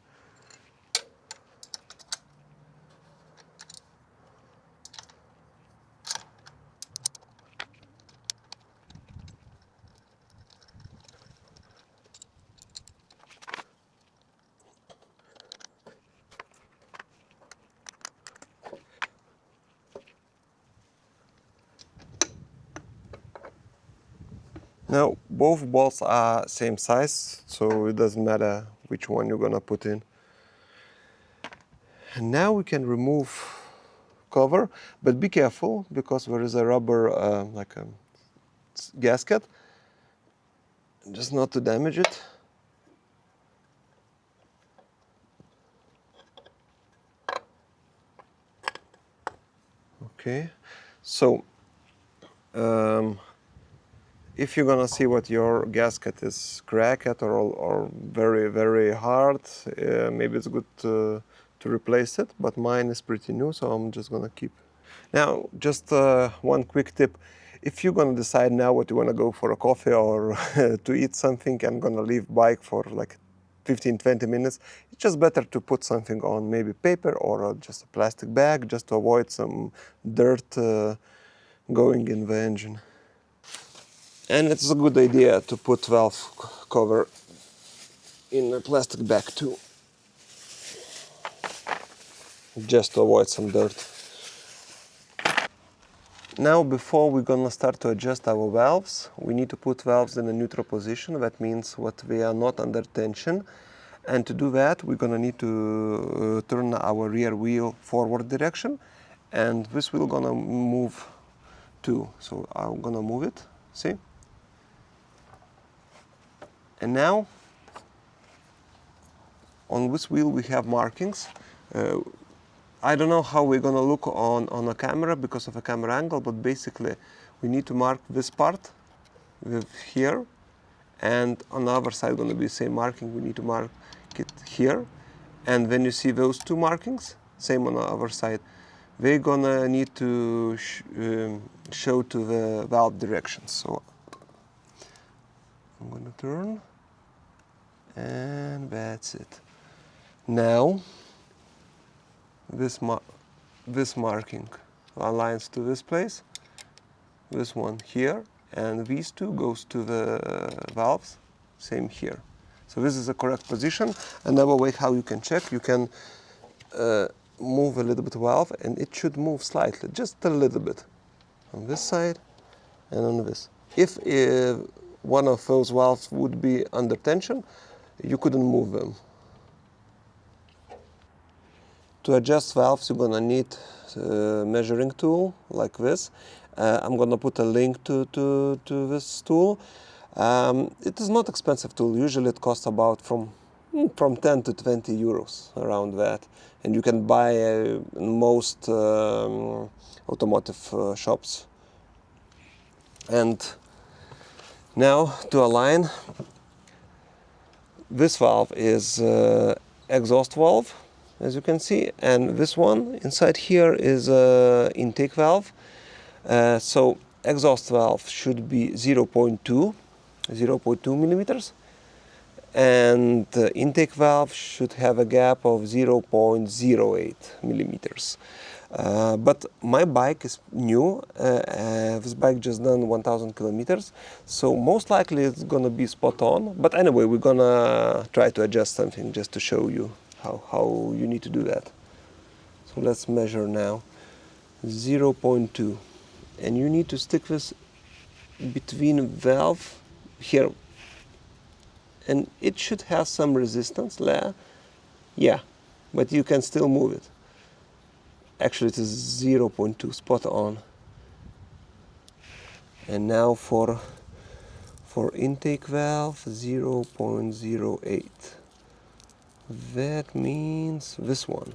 [SPEAKER 1] Now both bolts are same size, so it doesn't matter which one you're gonna put in. And now we can remove cover, but be careful because there is a rubber like a gasket, just not to damage it. Okay, so if you're gonna see what your gasket is cracked or very, very hard, maybe it's good to replace it, but mine is pretty new, so I'm just gonna keep. Now, just one quick tip. If you're gonna decide now what you wanna go for a coffee or to eat something and gonna leave bike for like 15-20 minutes, it's just better to put something on, maybe paper or just a plastic bag, just to avoid some dirt going in the engine. And it's a good idea to put valve cover in a plastic bag too, just to avoid some dirt. Now, before we're gonna start to adjust our valves, we need to put valves in a neutral position. That means what they are not under tension. And to do that, we're gonna need to turn our rear wheel forward direction, and this wheel gonna move too. So I'm gonna move it, see? And now, on this wheel we have markings. I don't know how we're gonna look on a camera because of a camera angle, but basically we need to mark this part with here, and on the other side gonna be the same marking. We need to mark it here, and when you see those two markings, same on the other side, we're gonna need to show to the valve directions. So I'm gonna turn, and that's it. Now this marking aligns to this place, this one here, and these two goes to the valves, same here. So this is the correct position. Another way how you can check, you can move a little bit valve, and it should move slightly, just a little bit, on this side and on this. If one of those valves would be under tension, you couldn't move them. To adjust valves, you're gonna need a measuring tool like this. I'm gonna put a link to this tool. It is not expensive tool. Usually it costs about from 10 to 20 euros, around that. And you can buy in most automotive shops. And now to align, this valve is exhaust valve, as you can see, and this one inside here is a intake valve. So exhaust valve should be 0.2 millimeters, and the intake valve should have a gap of 0.08 millimeters. But my bike is new. This bike just done 1,000 kilometers, so most likely it's gonna be spot on. But anyway, we're gonna try to adjust something just to show you how you need to do that. So let's measure now. 0.2, and you need to stick this between valve here, and it should have some resistance there. Yeah, but you can still move it. Actually it is 0.2, spot on. And now for intake valve 0.08. That means this one.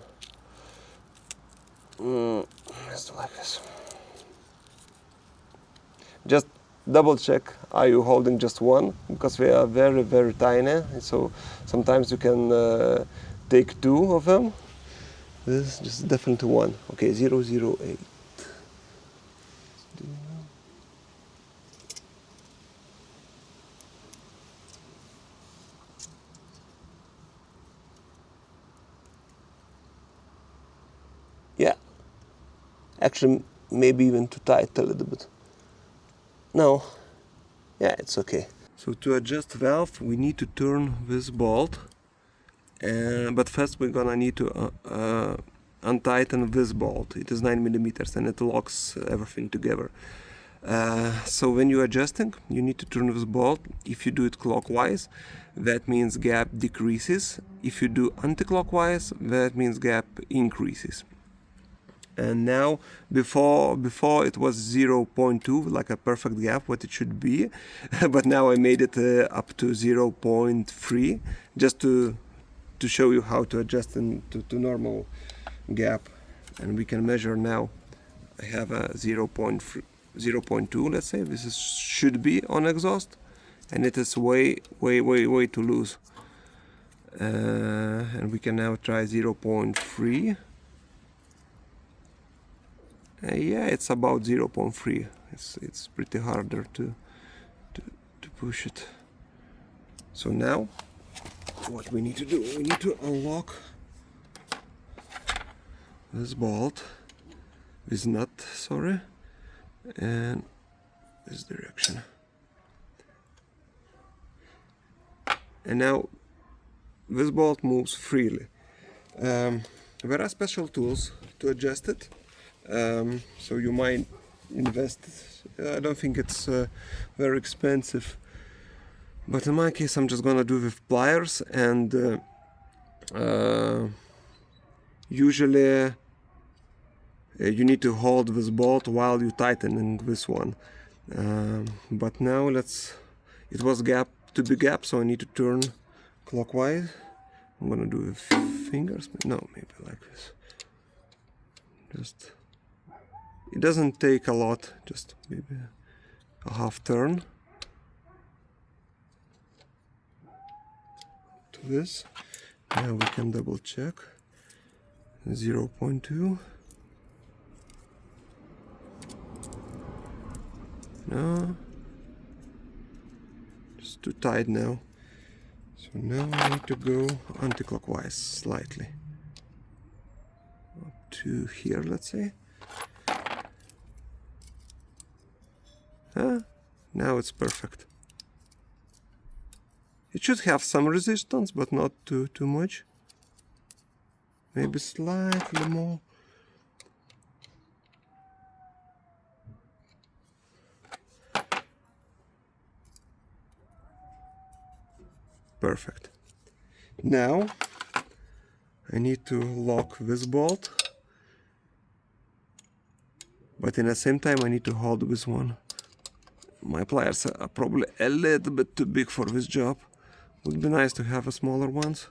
[SPEAKER 1] Let's do like this. Just double check, are you holding just one? Because they are very, very tiny, so sometimes you can take two of them. This is just definitely one. Okay, 008. Yeah, actually maybe even too tight a little bit. No, yeah, it's okay. So to adjust valve we need to turn this bolt, but first we're gonna need to untighten this bolt. It is 9 millimeters and it locks everything together. So when you're adjusting, you need to turn this bolt. If you do it clockwise, that means gap decreases. If you do anti-clockwise, that means gap increases. And now, before it was 0.2, like a perfect gap, what it should be, but now I made it up to 0.3, just to show you how to adjust to normal gap. And we can measure now. I have a 0.2, let's say. This should be on exhaust, and it is way too loose. And we can now try 0.3. Yeah, it's about 0.3. It's pretty harder to push it. So now, what we need to do? We need to unlock this bolt, this nut, sorry, and this direction. And now this bolt moves freely. There are special tools to adjust it. So you might invest. I don't think it's very expensive, but in my case I'm just gonna do with pliers, and usually you need to hold this bolt while you tightening this one. But now it was to be gap, so I need to turn clockwise. I'm gonna do with fingers. No, maybe like this. It doesn't take a lot, just maybe a half turn to this. Now we can double check. 0.2. No, just too tight now. So now I need to go anti-clockwise slightly. Up to here, let's say. Now it's perfect. It should have some resistance, but not too much. Maybe slightly more. Perfect. Now I need to lock this bolt, but in the same time I need to hold this one. My pliers are probably a little bit too big for this job. Would be nice to have a smaller ones,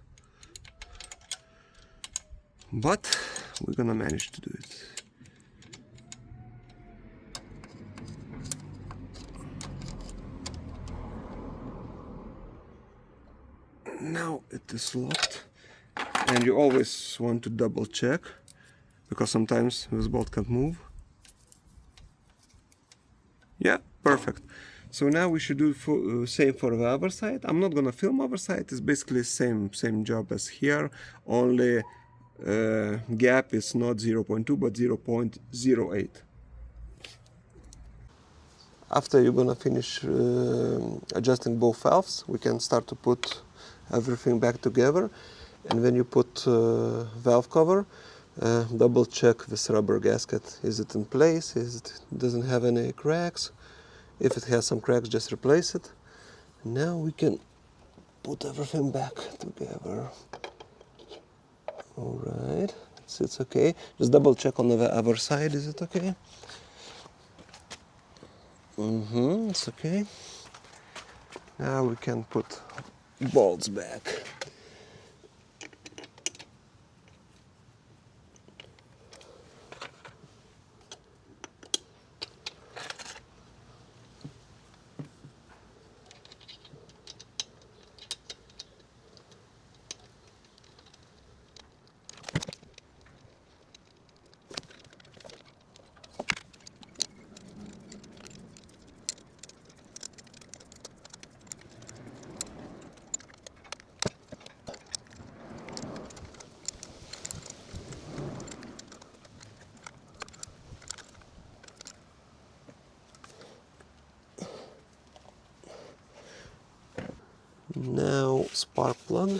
[SPEAKER 1] but we're gonna manage to do it. Now it is locked, and you always want to double check, because sometimes this bolt can't move. Yeah, perfect. So now we should do same for the other side. I'm not gonna film other side. It's basically same job as here. Only gap is not 0.2 but 0.08. After you're gonna finish adjusting both valves, we can start to put everything back together. And when you put valve cover, Double check this rubber gasket. Is it in place? Doesn't have any cracks? If it has some cracks, just replace it. Now we can put everything back together. All right, it's okay. Just double check on the other side. Is it okay? It's okay. Now we can put bolts back. Now spark plug.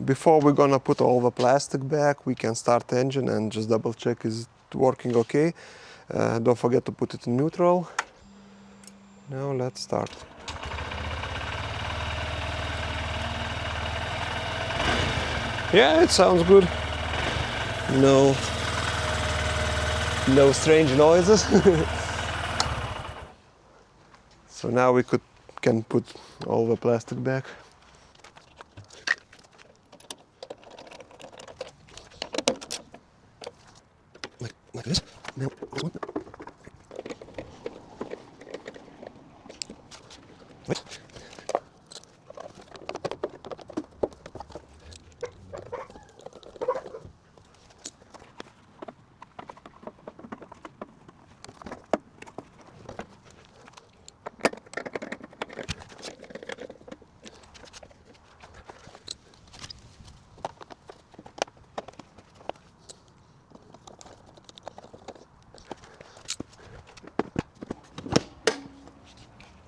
[SPEAKER 1] Before we're gonna put all the plastic back, we can start the engine and just double check is it working okay. Don't forget to put it in neutral. Now let's start. Yeah, it sounds good. No strange noises. So now we can put all the plastic back. Like this. Now this one. Wait.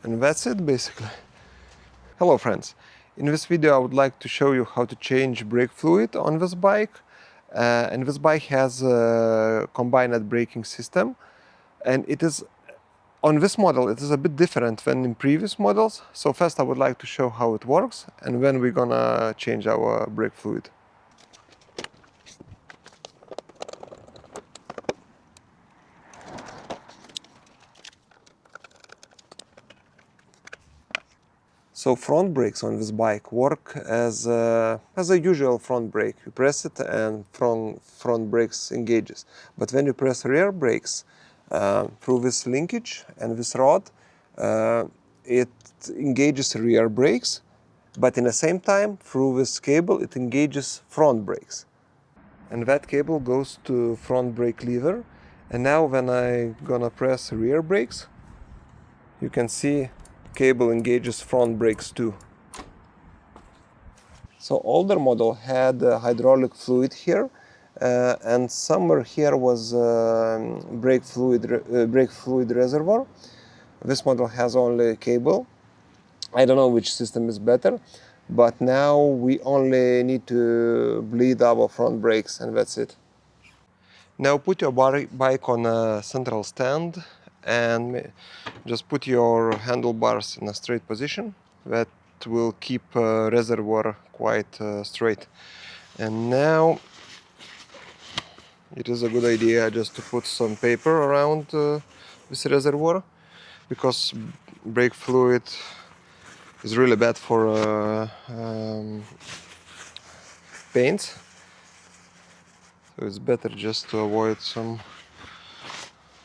[SPEAKER 1] And that's it basically. Hello friends, in this video I would like to show you how to change brake fluid on this bike. And this bike has a combined braking system, and it is on this model it is a bit different than in previous models. So first I would like to show how it works, and then we're gonna change our brake fluid. So front brakes on this bike work as a usual front brake. You press it and front brakes engages. But when you press rear brakes through this linkage and this rod, it engages rear brakes, but in the same time through this cable it engages front brakes. And that cable goes to front brake lever. And now when I'm gonna press rear brakes, you can see cable engages front brakes too. So older model had hydraulic fluid here, and somewhere here was brake fluid reservoir. This model has only cable. I don't know which system is better, but now we only need to bleed our front brakes and that's it. Now put your bike on a central stand and just put your handlebars in a straight position. That will keep reservoir quite straight. And now it is a good idea just to put some paper around this reservoir, because brake fluid is really bad for paints. So it's better just to avoid some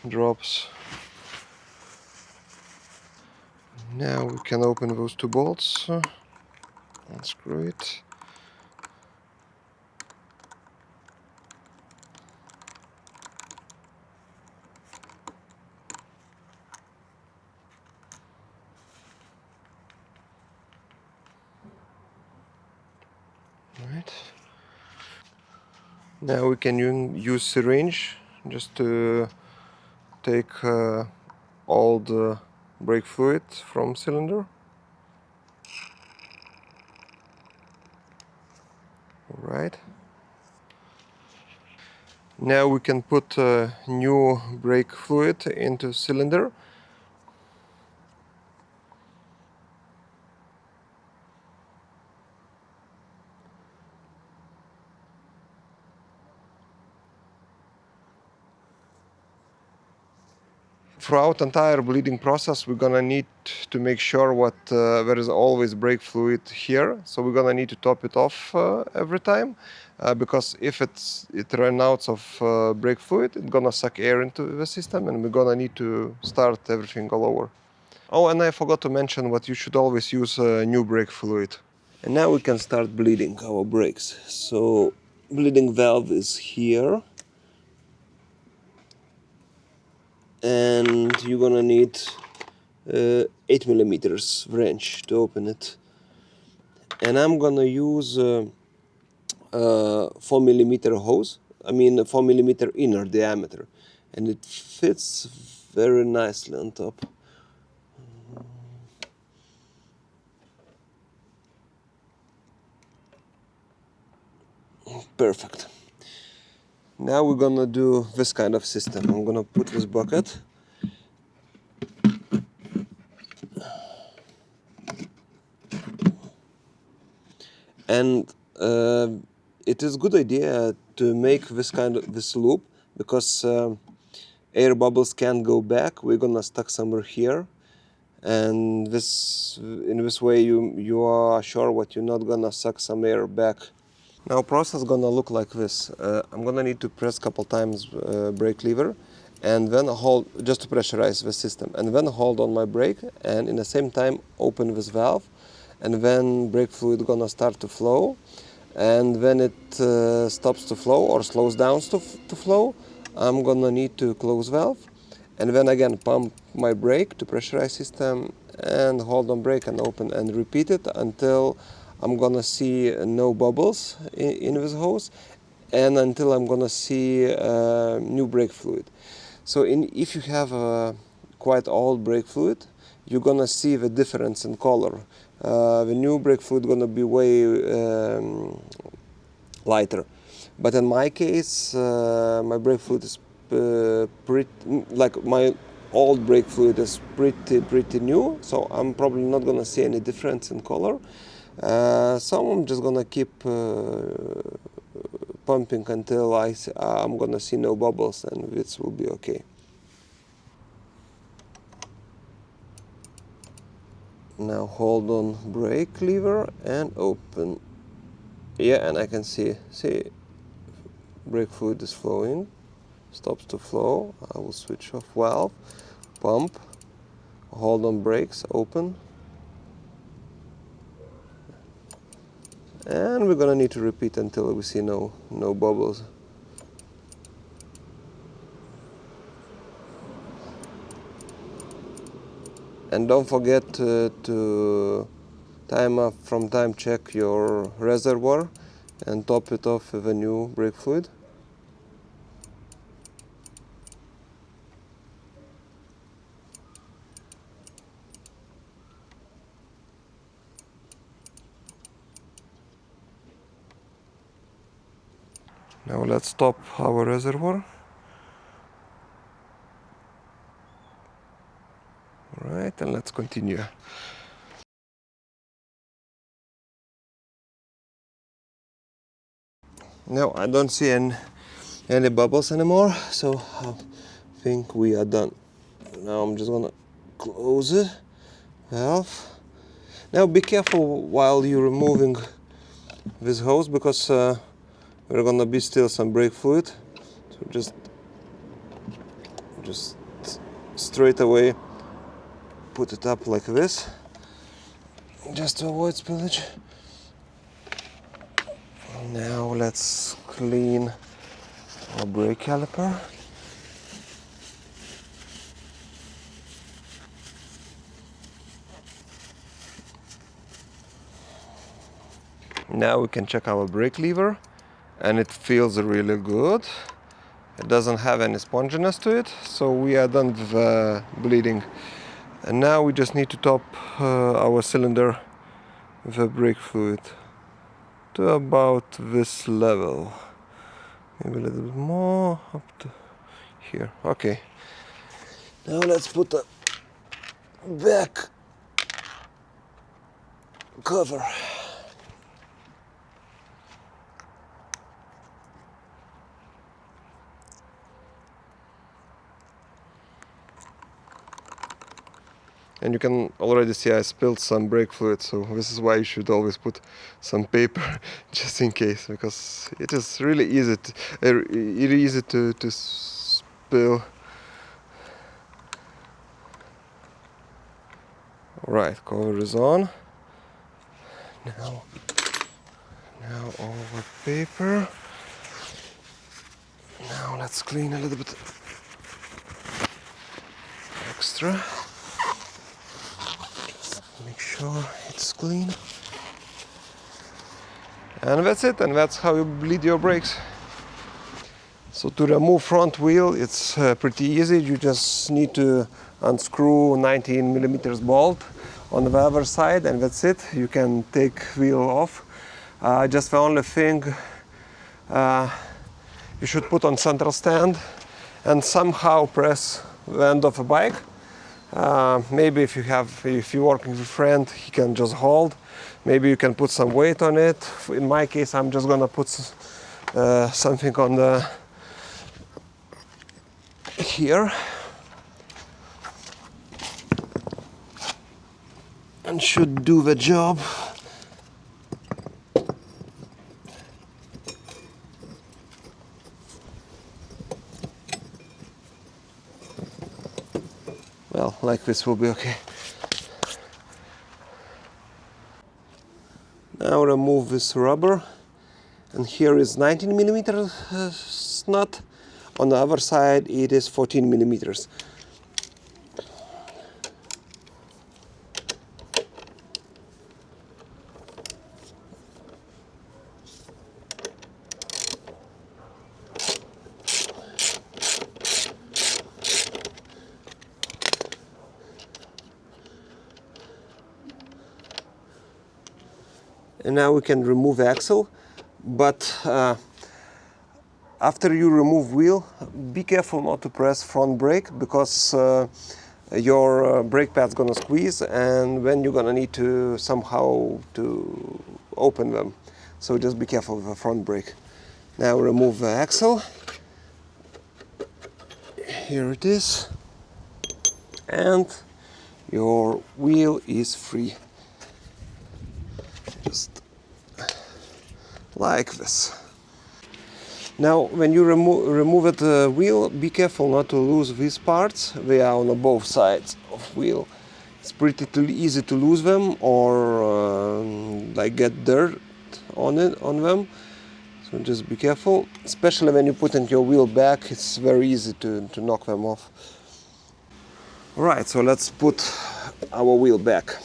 [SPEAKER 1] drops. Now we can open those two bolts, unscrew it. Right. Now we can use syringe just to take all the brake fluid from cylinder. Right. Now we can put new brake fluid into cylinder. Throughout entire bleeding process, we're gonna need to make sure there is always brake fluid here. So we're gonna need to top it off every time, because if it runs out of brake fluid, it's gonna suck air into the system, and we're gonna need to start everything all over. Oh, and I forgot to mention what you should always use new brake fluid. And now we can start bleeding our brakes. So bleeding valve is here. And you're gonna need 8 millimeters wrench to open it. And I'm gonna use 4 millimeter hose. I mean a 4 millimeter inner diameter. And it fits very nicely on top. Perfect. Now we're gonna do this kind of system. I'm gonna put this bucket. And it is a good idea to make this loop, because air bubbles can't go back. We're gonna stuck somewhere here, and in this way you are sure what you're not gonna suck some air back. Now process gonna look like this. I'm gonna need to press couple times brake lever, and then hold just to pressurize the system, and then hold on my brake, and in the same time open this valve, and then brake fluid gonna start to flow. And when it stops to flow or slows down to flow, I'm gonna need to close valve, and then again pump my brake to pressurize system, and hold on brake and open, and repeat it until I'm gonna see no bubbles in this hose, and until I'm gonna see new brake fluid. So if you have a quite old brake fluid, you're gonna see the difference in color. The new brake fluid gonna be way lighter, but in my case, my brake fluid is pretty, like my old brake fluid is pretty new, so I'm probably not gonna see any difference in color. So I'm just gonna keep pumping until I'm gonna see no bubbles, and this will be okay. Now hold on brake lever and open. Yeah, and I can see brake fluid is flowing. Stops to flow. I will switch off valve, pump, hold on brakes, open. And we're gonna need to repeat until we see no bubbles. And don't forget to from time check your reservoir and top it off with a new brake fluid. Now let's top our reservoir. All right, and let's continue. No, I don't see any bubbles anymore, so I think we are done. Now I'm just gonna close it, valve. Now be careful while you're removing this hose, because there's gonna be still some brake fluid. So just straight away put it up like this, just to avoid spillage. Now let's clean our brake caliper. Now we can check our brake lever, and it feels really good. It doesn't have any sponginess to it, so we are done with bleeding. And now we just need to top our cylinder with brake fluid to about this level. Maybe a little bit more, up to here. Okay. Now let's put the back cover. And you can already see I spilled some brake fluid, so this is why you should always put some paper just in case, because it is really easy to spill. Right, cover is on. Now over paper. Now let's clean a little bit extra. Make sure it's clean. And that's it, and that's how you bleed your brakes. So to remove front wheel, it's pretty easy. You just need to unscrew 19mm bolt on the other side, and that's it. You can take wheel off. Just the only thing you should put on central stand and somehow press the end of the bike. Maybe if you're working with a friend, he can just hold. Maybe you can put some weight on it. In my case, I'm just gonna put something on the here, and should do the job. Well, like this will be okay. Now remove this rubber, and here is 19mm nut. On the other side it is 14mm. And now we can remove axle, but after you remove wheel, be careful not to press front brake, because your brake pad's gonna squeeze, and then you're gonna need to somehow to open them. So just be careful with the front brake. Now remove the axle. Here it is, and your wheel is free. Just like this. Now, when you remove the wheel, be careful not to lose these parts. They are on both sides of wheel. It's pretty easy to lose them, or like get dirt on them. So just be careful, especially when you put in your wheel back. It's very easy to knock them off. Alright, so let's put our wheel back.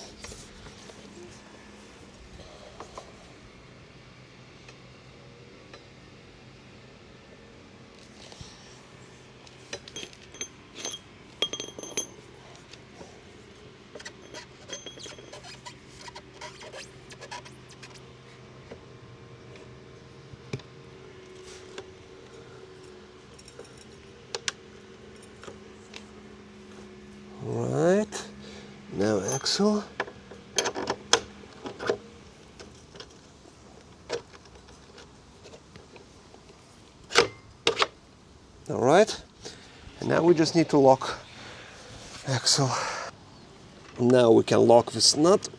[SPEAKER 1] Right, now axle. All right, and now we just need to lock axle. Now we can lock this nut.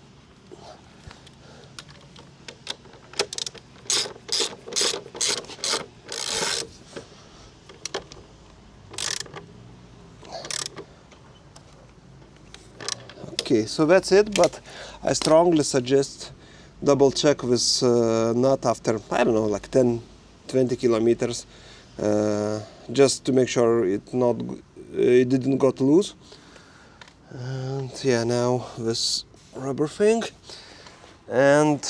[SPEAKER 1] Okay, so that's it, but I strongly suggest double check this nut after, I don't know, like 10-20 kilometers, just to make sure it didn't got loose. And yeah, now this rubber thing. And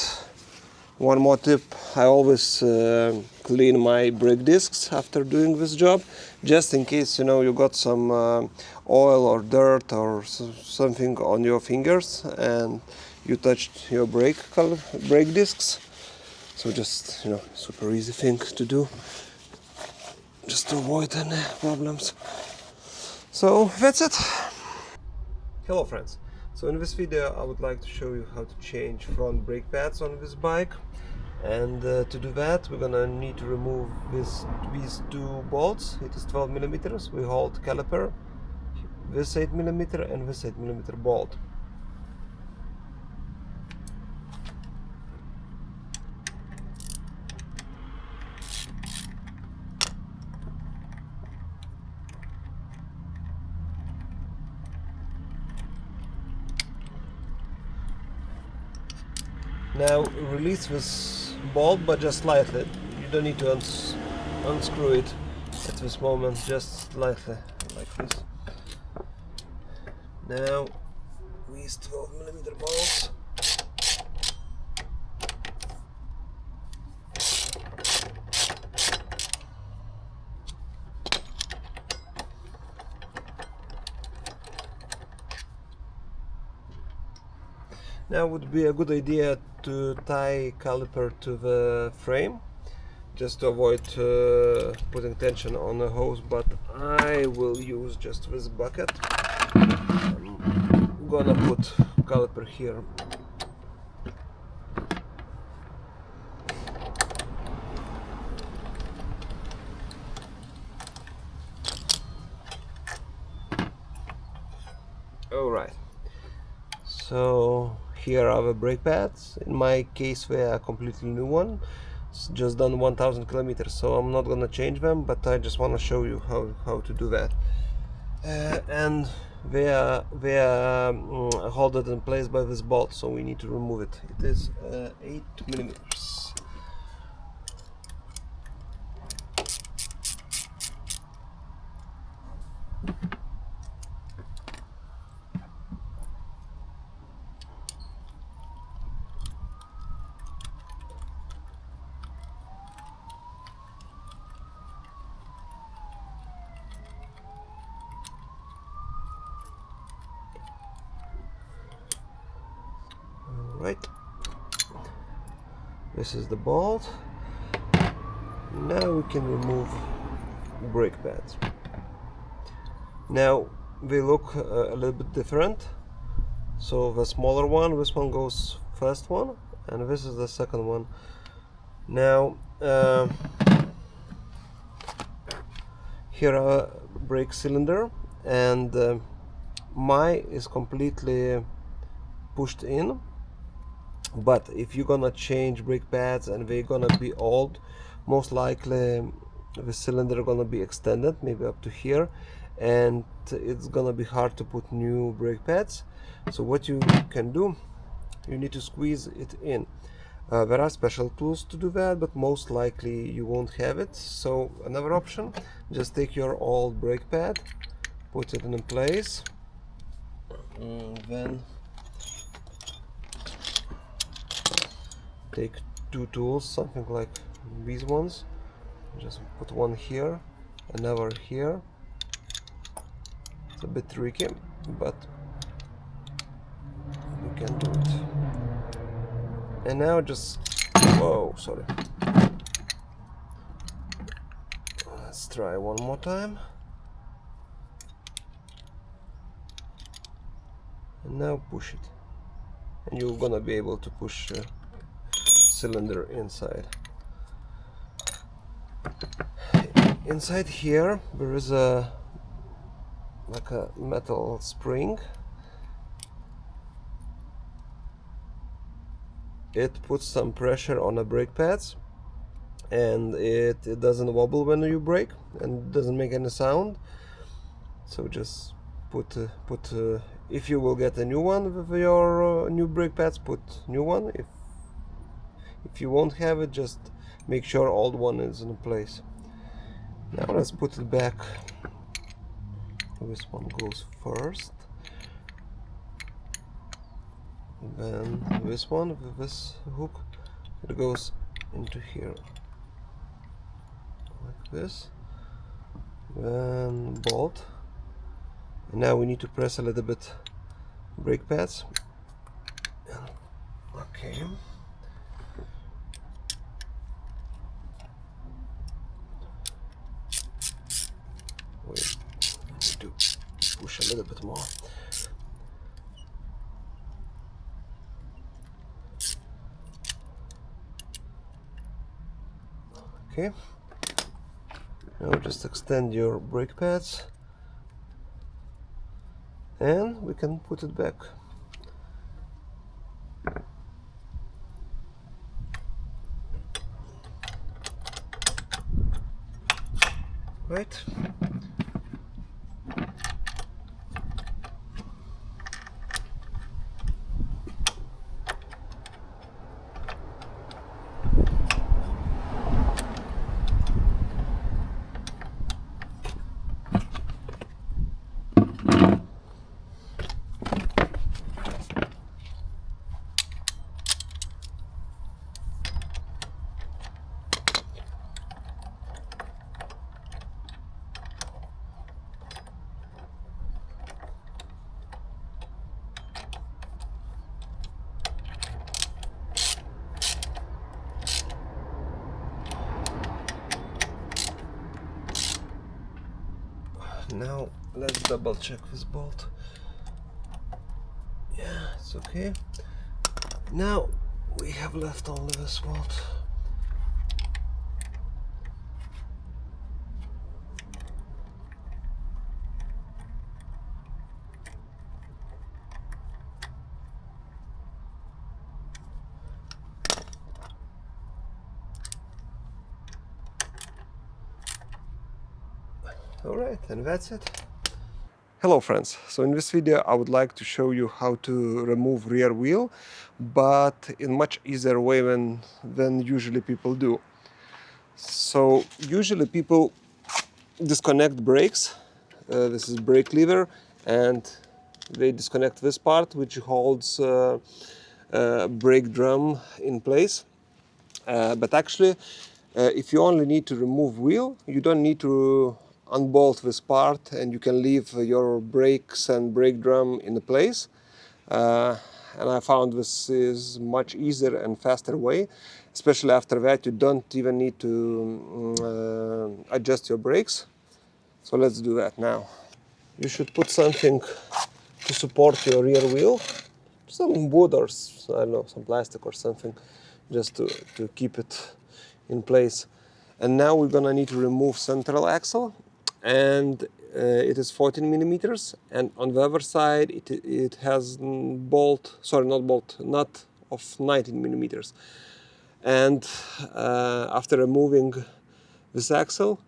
[SPEAKER 1] one more tip, I always clean my brake discs after doing this job, just in case, you know, you got some oil or dirt or something on your fingers and you touched your brake discs. So just, you know, super easy thing to do, just to avoid any problems. So that's it. Hello friends, so in this video I would like to show you how to change front brake pads on this bike, and to do that we're gonna need to remove these two bolts. It is 12 millimeters. We hold caliper, this 8 millimeter and this 8 millimeter bolt. Now release this bolt, but just slightly. You don't need to unscrew it at this moment, just slightly, like this. Now these 12 millimeter bolts. Now would be a good idea to tie caliper to the frame, just to avoid putting tension on the hose, but I will use just this bucket. I'm gonna put caliper here. Alright, so here are the brake pads. In my case they are a completely new one. It's just done 1000 kilometers, so I'm not gonna change them, but I just want to show you how to do that. And they are held in place by this bolt, so we need to remove it. It is 8 millimeters. Right, this is the bolt. Now we can remove brake pads. Now they look a little bit different. So the smaller one, this one goes first one, and this is the second one. Now here are brake cylinder, and mine is completely pushed in. But if you're gonna change brake pads and they're gonna be old, most likely the cylinder gonna be extended, maybe up to here, and it's gonna be hard to put new brake pads. So what you can do, you need to squeeze it in. There are special tools to do that, but most likely you won't have it. So another option, just take your old brake pad, put it in place, and then take two tools, something like these ones. Just put one here, another here. It's a bit tricky, but we can do it. And now just, whoa, sorry. Let's try one more time. And now push it. And you're gonna be able to push cylinder inside. Inside here there is like a metal spring. It puts some pressure on the brake pads, and it doesn't wobble when you brake and doesn't make any sound. So just put If you will get a new one with your new brake pads, put new one. If you won't have it, just make sure old one is in place. Now let's put it back. This one goes first, then this one with this hook, it goes into here like this, then bolt. And now we need to press a little bit brake pads. Okay. Wait, I need to push a little bit more. Okay. Now just extend your brake pads and we can put it back. Right. Now let's double check this bolt. Yeah, it's okay. Now we have left only this bolt. Alright, and that's it. Hello friends, so in this video I would like to show you how to remove rear wheel, but in much easier way than usually people do. So usually people disconnect brakes, this is brake lever, and they disconnect this part which holds brake drum in place. But actually, if you only need to remove wheel, you don't need to unbolt this part, and you can leave your brakes and brake drum in place. And I found this is much easier and faster way. Especially after that, you don't even need to adjust your brakes. So let's do that now. You should put something to support your rear wheel, some wood or I don't know, some plastic or something, just to keep it in place. And now we're gonna need to remove central axle, and it is 14 millimeters, and on the other side it has nut of 19 millimeters. And after removing this axle,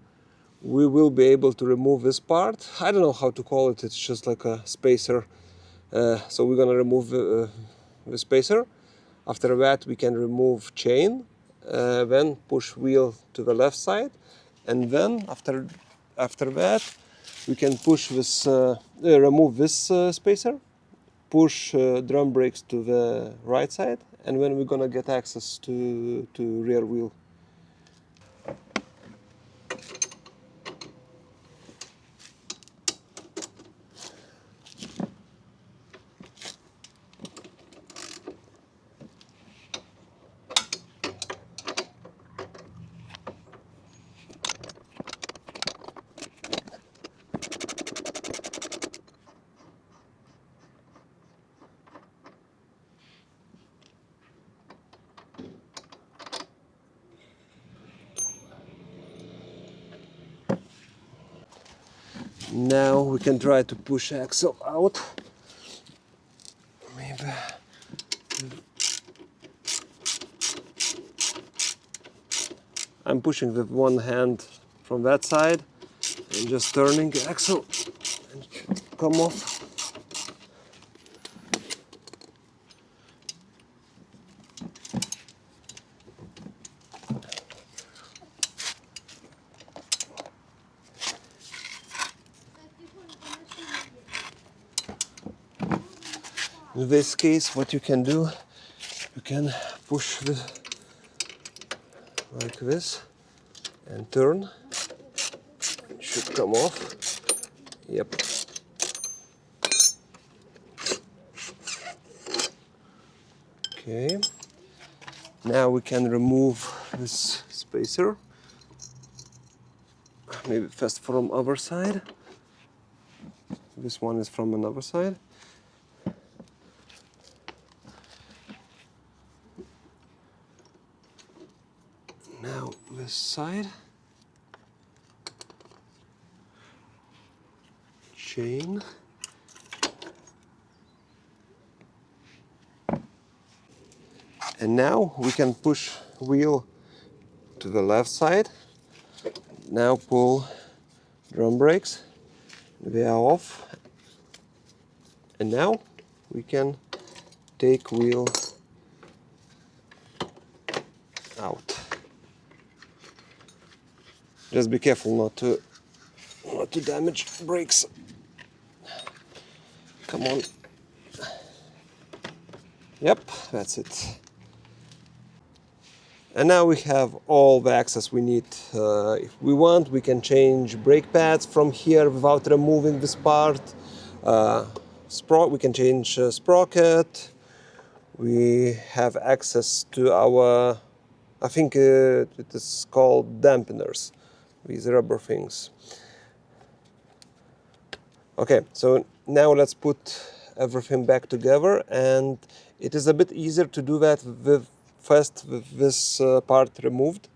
[SPEAKER 1] we will be able to remove this part. I don't know how to call it, it's just like a spacer. So we're gonna remove the spacer. After that we can remove chain, then push wheel to the left side, and then after that we can push this, remove this spacer, push drum brakes to the right side, and then we're gonna get access to rear wheel. Now we can try to push axle out. Maybe. I'm pushing with one hand from that side and just turning the axle and it should come off. In this case, what you can do, you can push this like this and turn. It should come off. Yep. Okay. Now we can remove this spacer. Maybe first from other side. This one is from another side. Now this side. Chain. And now we can push wheel to the left side. Now pull drum brakes. They are off. And now we can take wheel out. Just be careful not to damage brakes. Come on. Yep, that's it. And now we have all the access we need. If we want, we can change brake pads from here without removing this part. We can change sprocket. We have access to our, I think it is called dampeners, these rubber things. Okay, so now let's put everything back together, and it is a bit easier to do that with this part removed.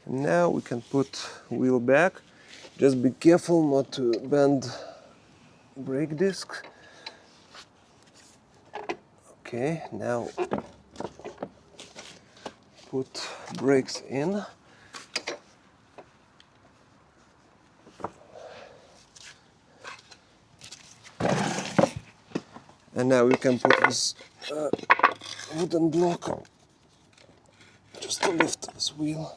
[SPEAKER 1] Now we can put wheel back. Just be careful not to bend brake disc. Okay, now put brakes in. And now we can put this wooden block just to lift this wheel.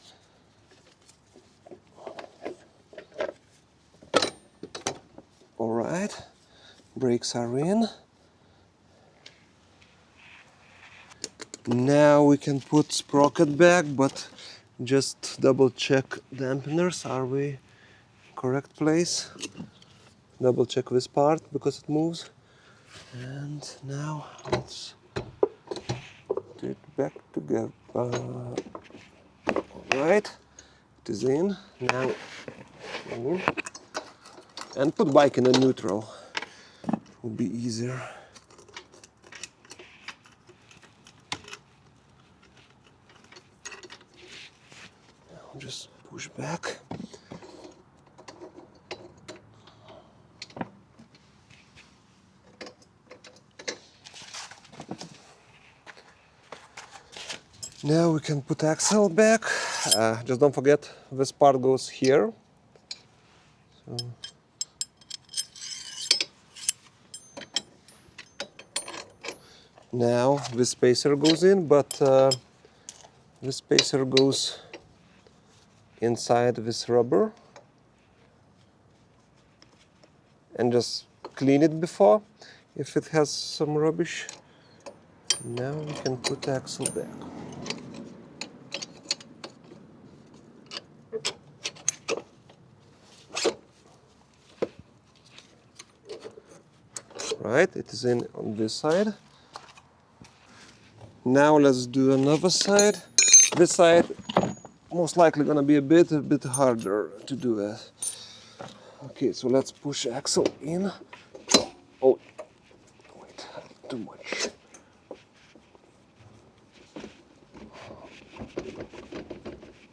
[SPEAKER 1] Alright, brakes are in. Now we can put sprocket back, but just double check dampeners. Are we correct place? Double check this part because it moves. And now let's put it back together. Alright, it is in. Now and put bike in a neutral. Will be easier. Now just push back. Now we can put axle back. Just don't forget this part goes here. So. Now this spacer goes in, but this spacer goes inside this rubber. And just clean it before if it has some rubbish. Now we can put axle back. Right, it is in on this side. Now let's do another side. This side most likely gonna be a bit harder to do that. Okay, so let's push axle in. Oh, wait, too much.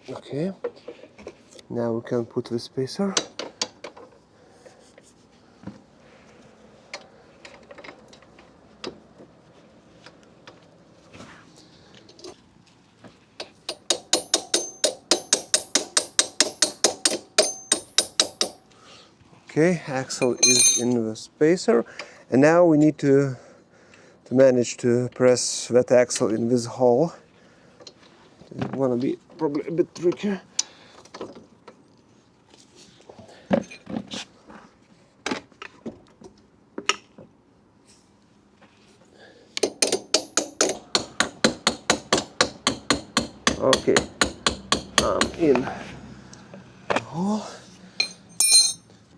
[SPEAKER 1] Okay, now we can put the spacer. Okay, axle is in the spacer, and now we need to manage to press that axle in this hole. It's gonna be probably a bit trickier. Okay, I'm in the hole.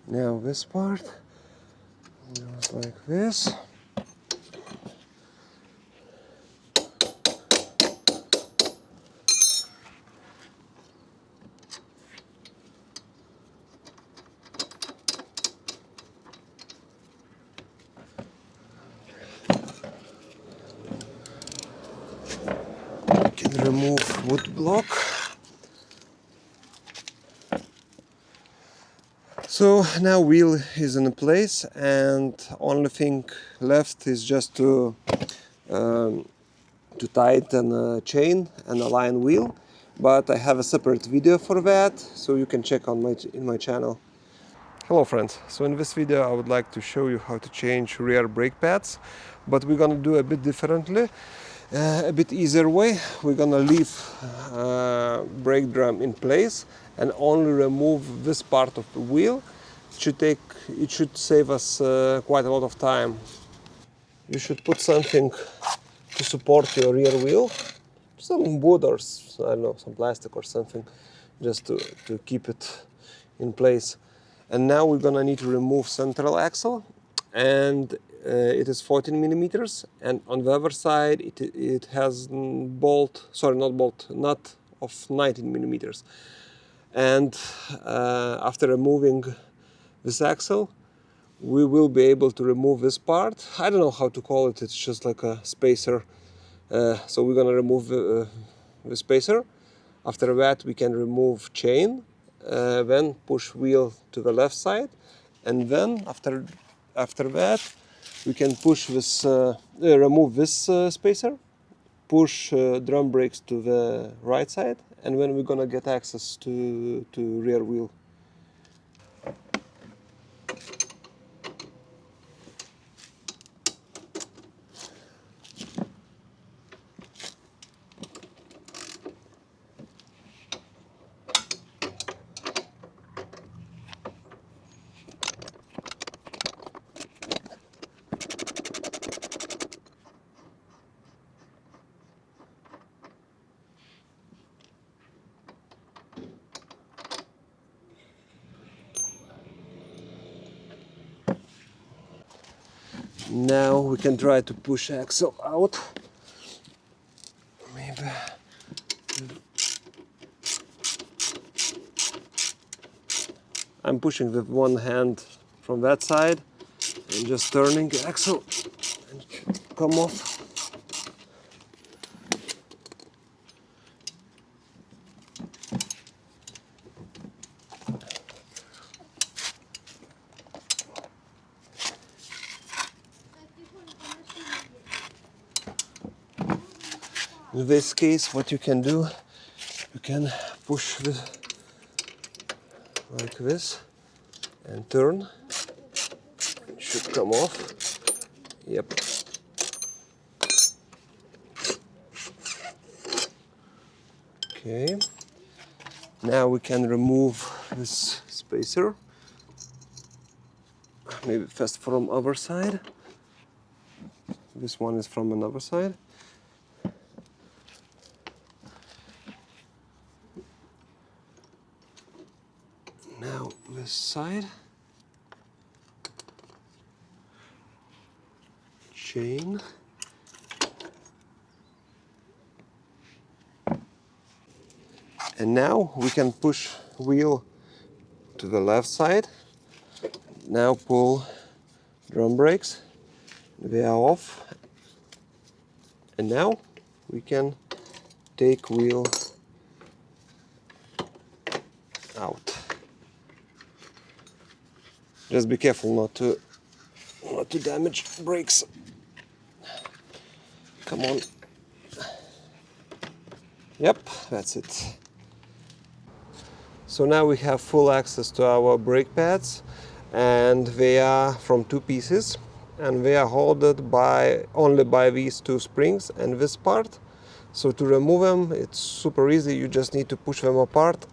[SPEAKER 1] Now this part goes like this. Can remove wood block. So now wheel is in place, and only thing left is just to tighten a chain and align wheel. But I have a separate video for that, so you can check on my channel. Hello friends, so in this video I would like to show you how to change rear brake pads, but we're gonna do a bit differently, a bit easier way. We're gonna leave brake drum in place and only remove this part of the wheel. It should save us quite a lot of time. You should put something to support your rear wheel, some wood or I don't know, some plastic or something, just to keep it in place. And now we're gonna need to remove central axle, and it is 14 millimeters, and on the other side it has nut of 19 millimeters. And after removing this axle, we will be able to remove this part. I don't know how to call it, it's just like a spacer. So we're gonna remove the spacer. After that we can remove chain, then push wheel to the left side, and then after that we can push this, remove this spacer, push drum brakes to the right side, and then we're gonna get access to rear wheel. Now we can try to push axle out. Maybe. I'm pushing with one hand from that side and just turning the axle, and it should come off. In this case, what you can do, you can push this like this and turn. It should come off. Yep. Okay. Now we can remove this spacer. Maybe first from other side. This one is from another side. Now this side. Chain. And now we can push wheel to the left side. Now pull drum brakes. They are off. And now we can take wheel out. Just be careful not to damage brakes. Come on. Yep, that's it. So now we have full access to our brake pads, and they are from two pieces, and they are held only by these two springs and this part. So to remove them, it's super easy. You just need to push them apart,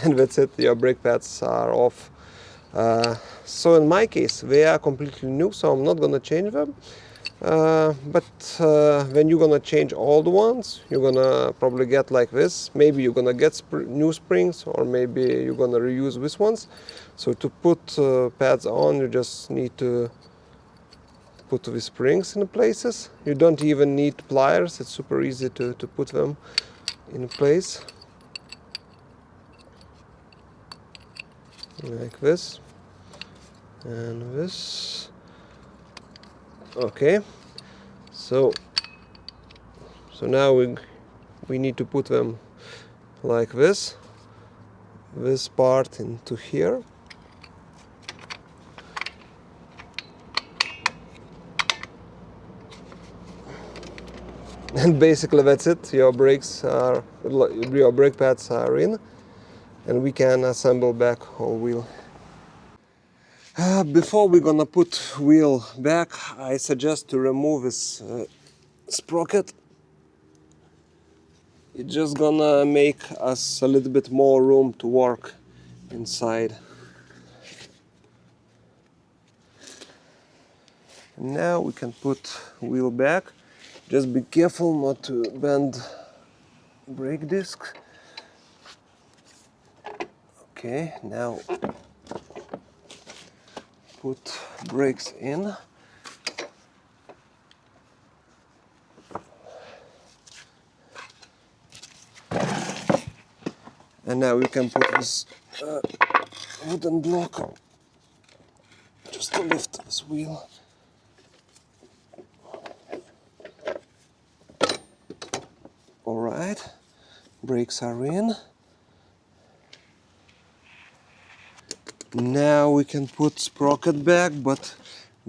[SPEAKER 1] and that's it. Your brake pads are off. So in my case, they are completely new, so I'm not gonna change them. But when you're gonna change old ones, you're gonna probably get like this. Maybe you're gonna get new springs, or maybe you're gonna reuse these ones. So to put pads on, you just need to put the springs in places. You don't even need pliers. It's super easy to put them in place. Like this. And this. Okay. So now we need to put them like this part into here, and basically that's it. Your brake pads are in, and we can assemble back whole wheel. Before we're gonna put wheel back, I suggest to remove this sprocket. It's just gonna make us a little bit more room to work inside. And now we can put wheel back. Just be careful not to bend brake disc. Okay, now put brakes in. And now we can put this wooden block just to lift this wheel. Alright, brakes are in. Now we can put sprocket back, but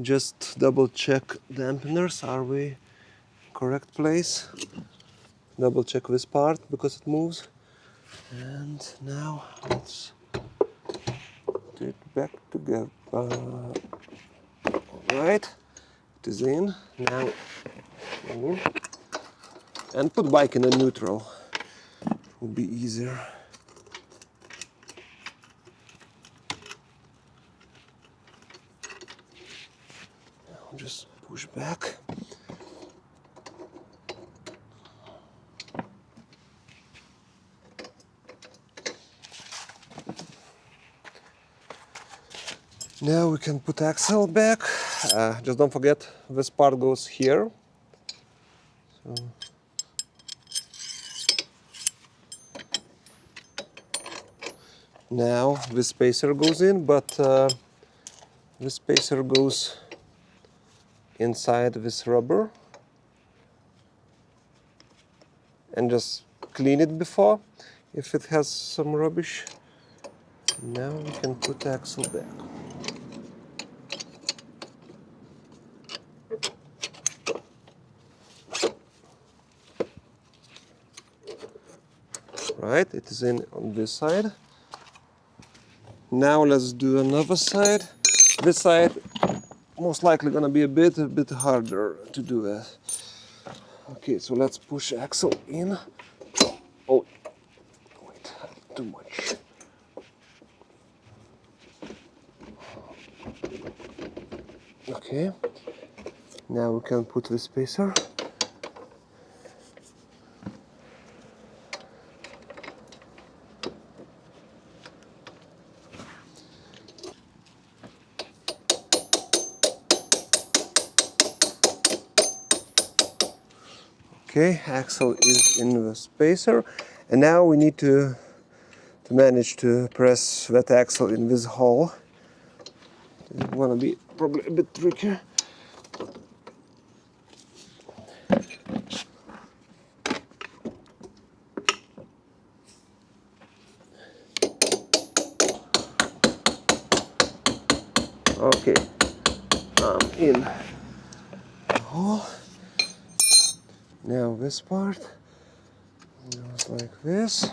[SPEAKER 1] just double check dampeners. Are we correct place? Double check this part because it moves. And now let's put it back together. Alright, it is in. Now and put bike in a neutral. Will be easier. Now just push back. Now we can put axle back. Just don't forget this part goes here. So. Now this spacer goes in, but this spacer goes inside this rubber. And just clean it before if it has some rubbish. Now we can put axle back. Right, it is in on this side. Now let's do another side. This side most likely gonna be a bit harder to do that. Okay, so let's push axle in. Oh, wait, too much. Okay, now we can put the spacer. Okay, axle is in the spacer, and now we need to manage to press that axle in this hole. It's gonna be probably a bit trickier. Okay, I'm in the hole. Now this part goes like this.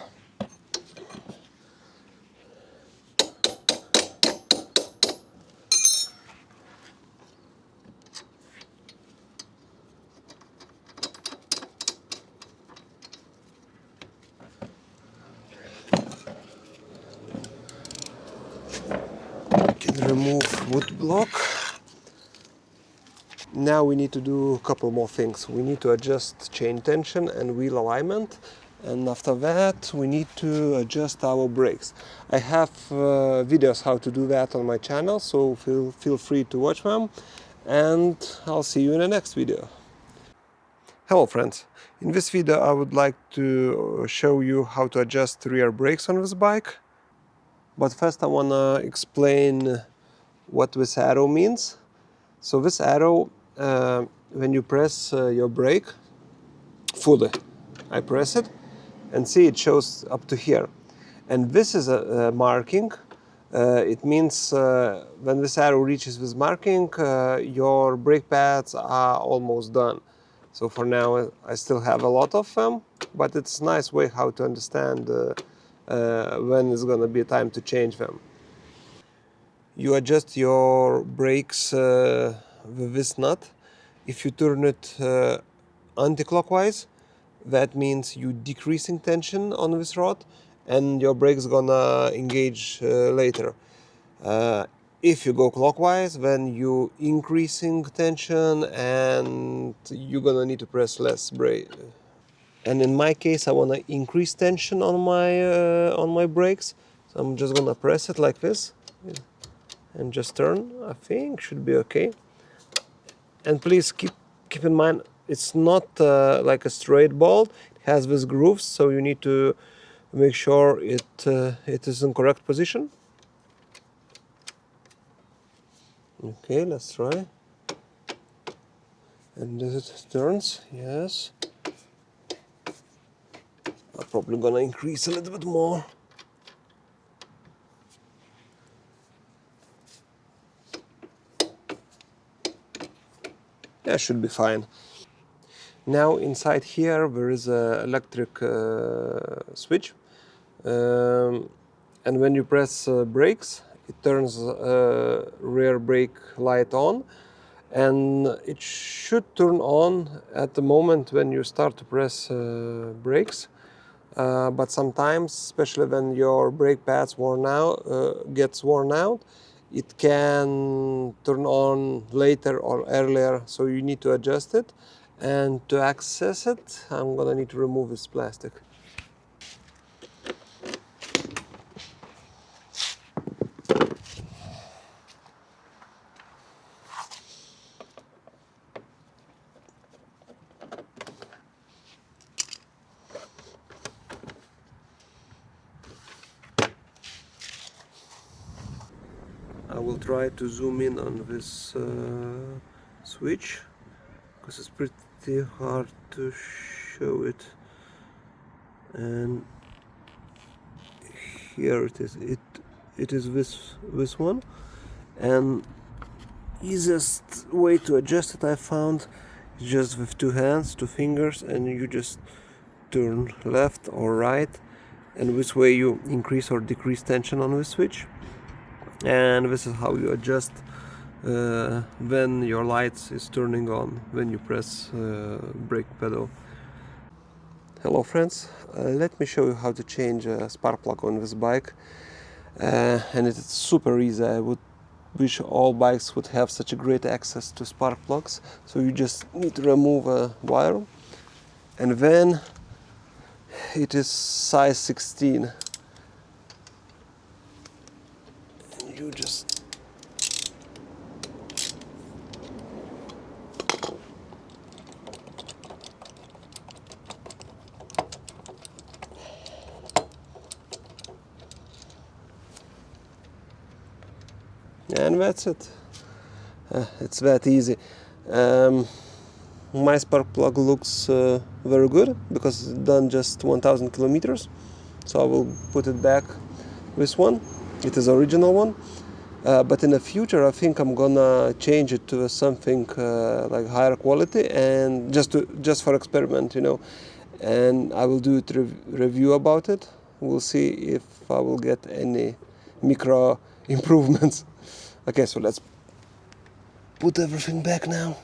[SPEAKER 1] Remove wood block. Now we need to do a couple more things. We need to adjust chain tension and wheel alignment, and after that we need to adjust our brakes. I have videos how to do that on my channel, so feel free to watch them, and I'll see you in the next video. Hello friends, in this video I would like to show you how to adjust rear brakes on this bike. But first I want to explain what this arrow means. So this arrow, when you press your brake fully, I press it and see it shows up to here. And this is a marking. It means when this arrow reaches this marking, your brake pads are almost done. So for now I still have a lot of them, but it's a nice way how to understand when it's going to be time to change them. You adjust your brakes with this nut. If you turn it anti-clockwise, that means you decreasing tension on this rod, and your brakes gonna engage later. If you go clockwise, then you increasing tension and you're gonna need to press less brake. And in my case, I wanna increase tension on my brakes, so I'm just gonna press it like this and just turn. I think should be okay. And please keep in mind, it's not like a straight bolt. It has these grooves, so you need to make sure it is in correct position. Okay, let's try. And as it turns, yes. I'm probably gonna increase a little bit more. Yeah, should be fine. Now inside here there is a electric switch, and when you press brakes, it turns rear brake light on, and it should turn on at the moment when you start to press brakes. But sometimes, especially when your brake pads gets worn out, it can turn on later or earlier, so you need to adjust it. And to access it, I'm gonna need to remove this plastic. I will try to zoom in on this switch, because it's pretty hard to show it. And here it is. It is this one, and easiest way to adjust it I found is just with two hands, two fingers, and you just turn left or right, and this way you increase or decrease tension on the switch. And this is how you adjust when your lights is turning on when you press brake pedal. Hello friends, let me show you how to change a spark plug on this bike, and it's super easy. I would wish all bikes would have such a great access to spark plugs. So you just need to remove a wire, and then it is size 16, and you just and that's it. It's that easy. My spark plug looks very good because it's done just 1000 kilometers, so I will put it back this one. It is original one, but in the future I think I'm gonna change it to something like higher quality, and just for experiment, you know, and I will do a review about it. We'll see if I will get any micro improvements. Okay, so let's put everything back now.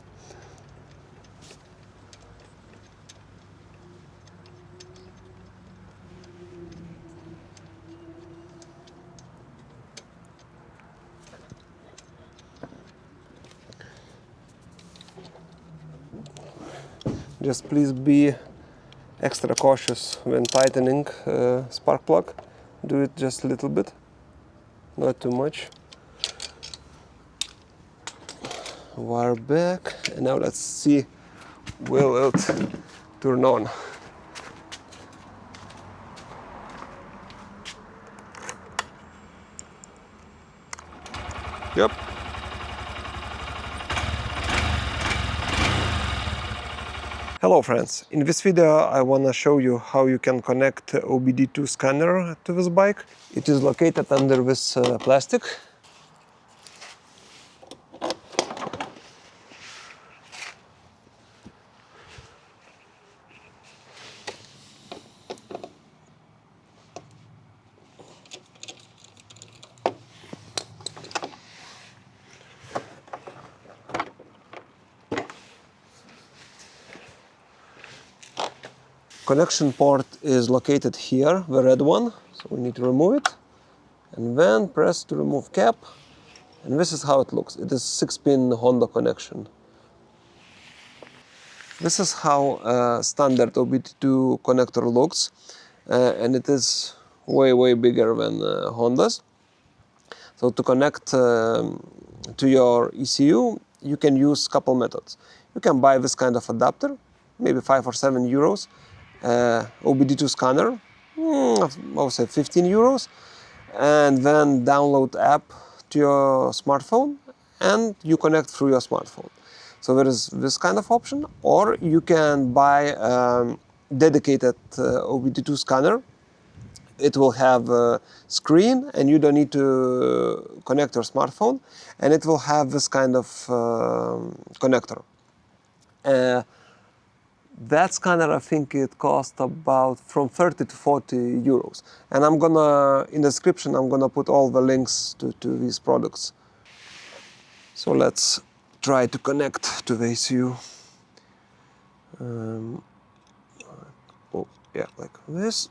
[SPEAKER 1] Just please be extra cautious when tightening spark plug. Do it just a little bit, not too much. Wire back, and now let's see, will it turn on? Yep. Hello friends, in this video I want to show you how you can connect OBD2 scanner to this bike. It is located under this plastic. Connection port is located here, the red one, so we need to remove it, and then press to remove cap, and this is how it looks. It is 6-pin Honda connection. This is how standard OBD2 connector looks, and it is way bigger than Honda's. So to connect to your ECU, you can use a couple methods. You can buy this kind of adapter, maybe 5 or 7 euros. OBD2 scanner, I would say 15 euros, and then download app to your smartphone and you connect through your smartphone. So there is this kind of option, or you can buy dedicated OBD2 scanner. It will have a screen and you don't need to connect your smartphone, and it will have this kind of connector. That scanner, I think it cost about from 30 to 40 euros. And I'm gonna, in the description, I'm gonna put all the links to these products. So let's try to connect to the ECU. Oh, yeah, like this.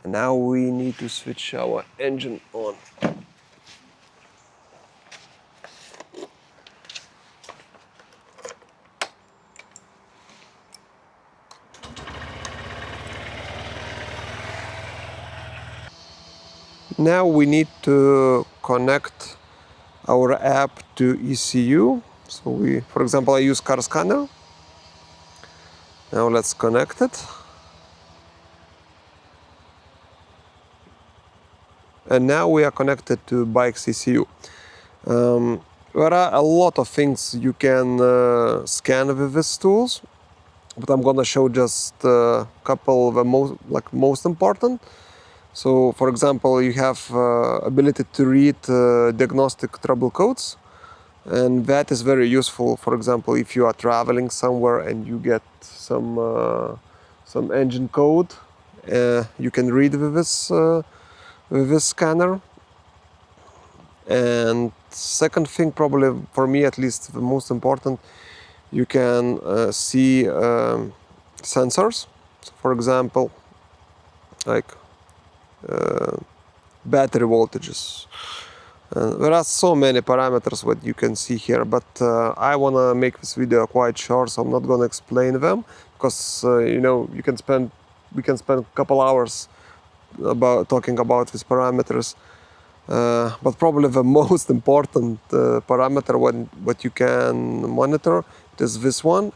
[SPEAKER 1] And now we need to switch our engine on. Now we need to connect our app to ECU. So we, for example, I use car scanner. Now let's connect it. And now we are connected to bike's ECU. There are a lot of things you can scan with these tools, but I'm gonna show just a couple of the most important. So, for example, you have ability to read diagnostic trouble codes, and that is very useful. For example, if you are traveling somewhere and you get some engine code, you can read with this scanner. And second thing, probably for me at least the most important, you can see sensors. So for example, like battery voltages. There are so many parameters what you can see here, but I want to make this video quite short, so I'm not going to explain them, because you know, we can spend a couple hours talking about these parameters. But probably the most important parameter what you can monitor is this one: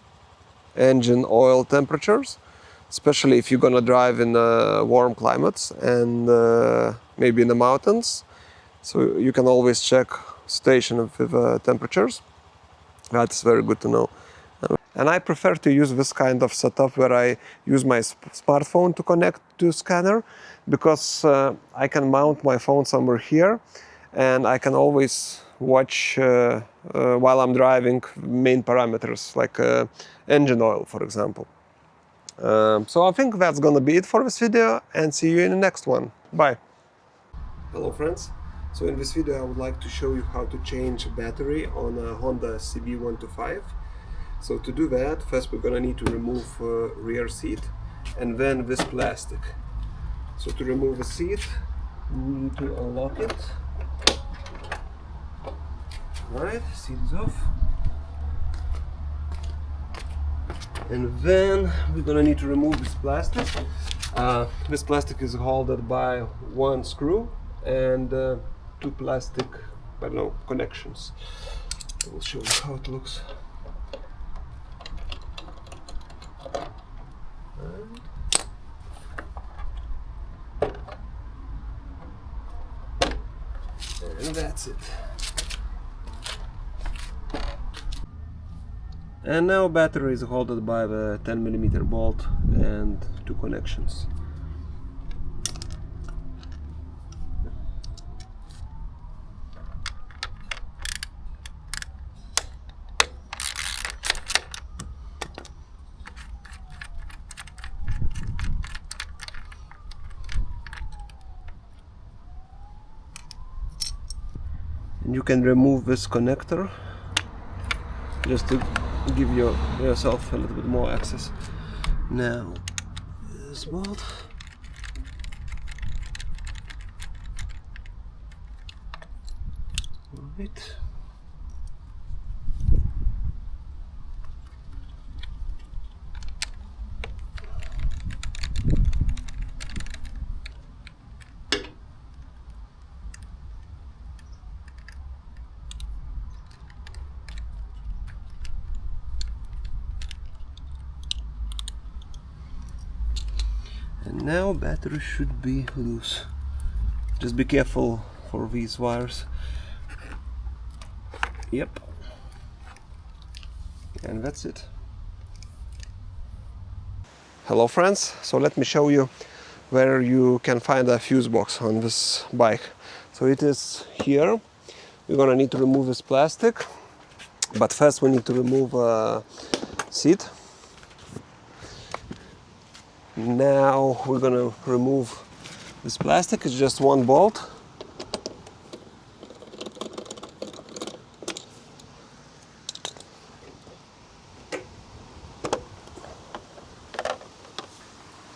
[SPEAKER 1] engine oil temperatures. Especially if you're gonna drive in warm climates and maybe in the mountains. So you can always check station with temperatures. That's very good to know. And I prefer to use this kind of setup where I use my smartphone to connect to scanner, because I can mount my phone somewhere here and I can always watch while I'm driving main parameters like engine oil, for example. So I think that's gonna be it for this video, and see you in the next one. Bye. Hello friends. So in this video I would like to show you how to change battery on a Honda CB125. So to do that, first we're gonna need to remove rear seat and then this plastic. So to remove the seat, we need to unlock it. Right, seat is off. And then we're gonna need to remove this plastic. This plastic is held by one screw and two plastic, I don't know, connections. I will show you how it looks. And that's it. And now battery is held by the 10mm bolt and two connections. And you can remove this connector just to give yourself a little bit more access. Now this bolt. Right. And now battery should be loose. Just be careful for these wires. Yep. And that's it. Hello friends, so let me show you where you can find a fuse box on this bike. So it is here. We're gonna need to remove this plastic, but first we need to remove a seat. Now we're gonna remove this plastic. It's just one bolt.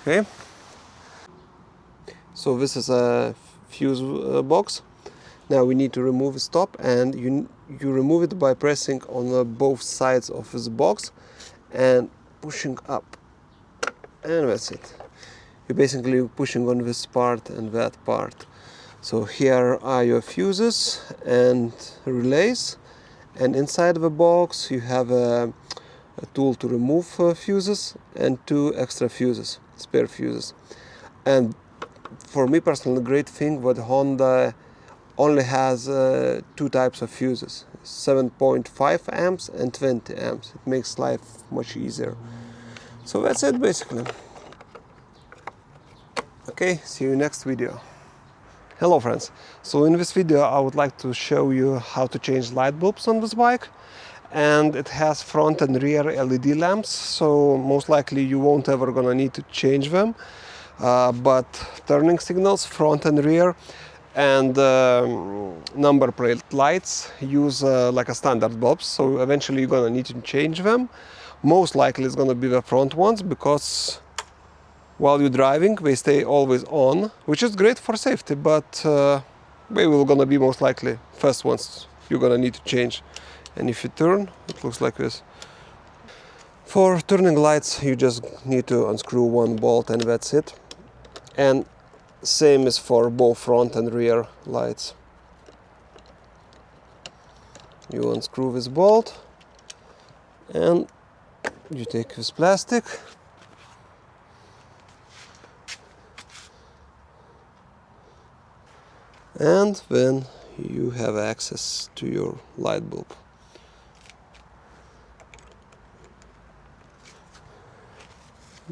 [SPEAKER 1] Okay. So this is a fuse box. Now we need to remove the top, and you remove it by pressing on both sides of this box and pushing up. And that's it. You're basically pushing on this part and that part. So here are your fuses and relays, and inside the box you have a tool to remove fuses and two extra fuses, spare fuses. And for me personally, the great thing what Honda only has two types of fuses, 7.5 amps and 20 amps. It makes life much easier. So that's it basically. Okay, see you next video. Hello friends, so in this video I would like to show you how to change light bulbs on this bike. And it has front and rear LED lamps, so most likely you won't ever gonna need to change them. But turning signals, front and rear, and number plate lights use like a standard bulbs, so eventually you're gonna need to change them. Most likely it's gonna be the front ones, because while you're driving they stay always on, which is great for safety, but they will gonna be most likely first ones you're gonna need to change. And if you turn, it looks like this. For turning lights you just need to unscrew one bolt and that's it. And same is for both front and rear lights. You unscrew this bolt and you take this plastic and then you have access to your light bulb.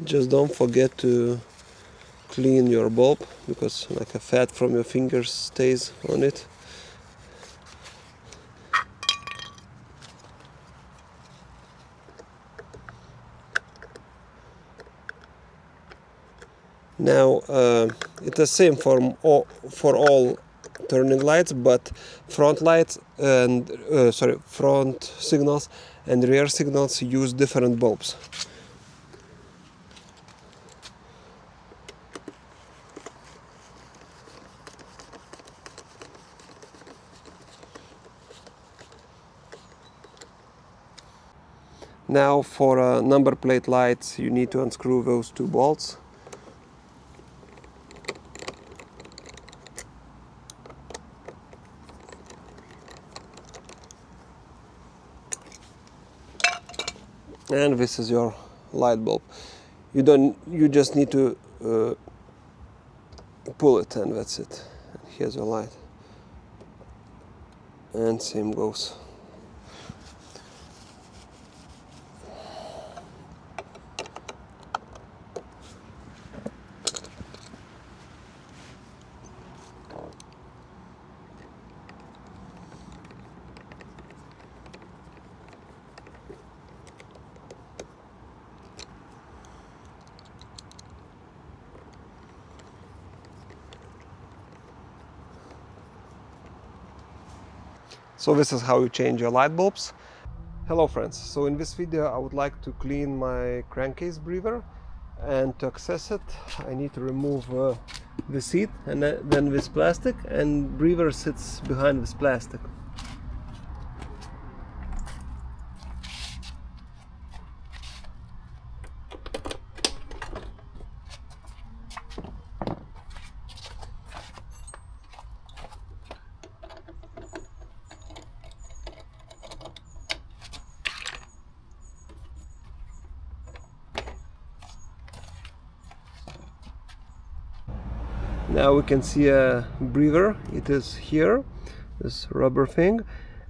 [SPEAKER 1] Just don't forget to clean your bulb, because like a fat from your fingers stays on it. Now it's the same for all turning lights, but front lights and front signals and rear signals use different bulbs. Now for number plate lights you need to unscrew those two bolts. And this is your light bulb. You just need to pull it, and that's it. Here's your light. And same goes. So this is how you change your light bulbs. Hello friends, so in this video I would like to clean my crankcase breather, and to access it I need to remove the seat and then this plastic, and breather sits behind this plastic. Now we can see a breather. It is here, this rubber thing,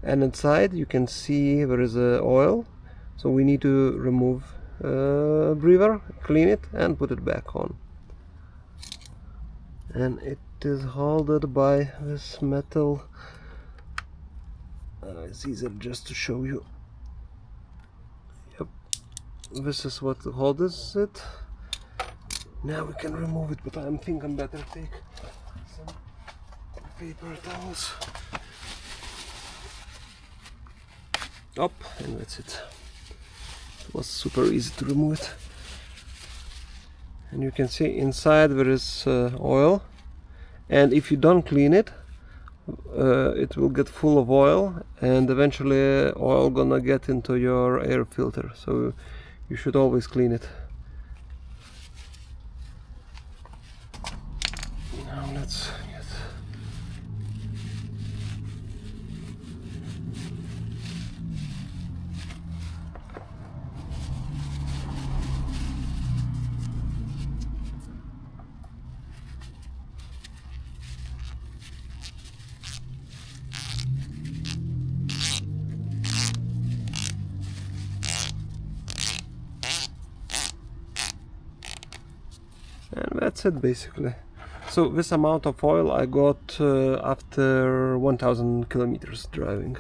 [SPEAKER 1] and inside you can see there is oil. So we need to remove breather, clean it, and put it back on. And it is held by this metal. It's easier just to show you. Yep, this is what holds it. Now we can remove it, but I'm thinking better take some paper towels. Up, and that's it. It was super easy to remove it. And you can see inside there is oil, and if you don't clean it, it will get full of oil, and eventually oil gonna get into your air filter. So you should always clean it. Now let's get and that's it basically. So this amount of oil I got after 1000 kilometers driving.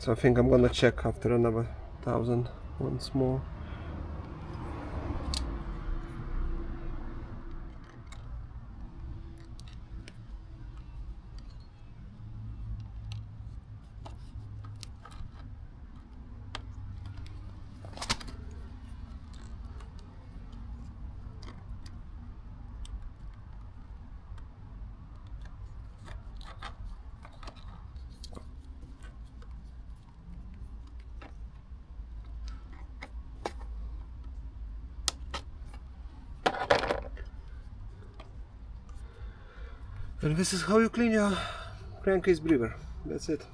[SPEAKER 1] So I think I'm gonna check after another 1000 once more. And this is how you clean your crankcase breather. That's it.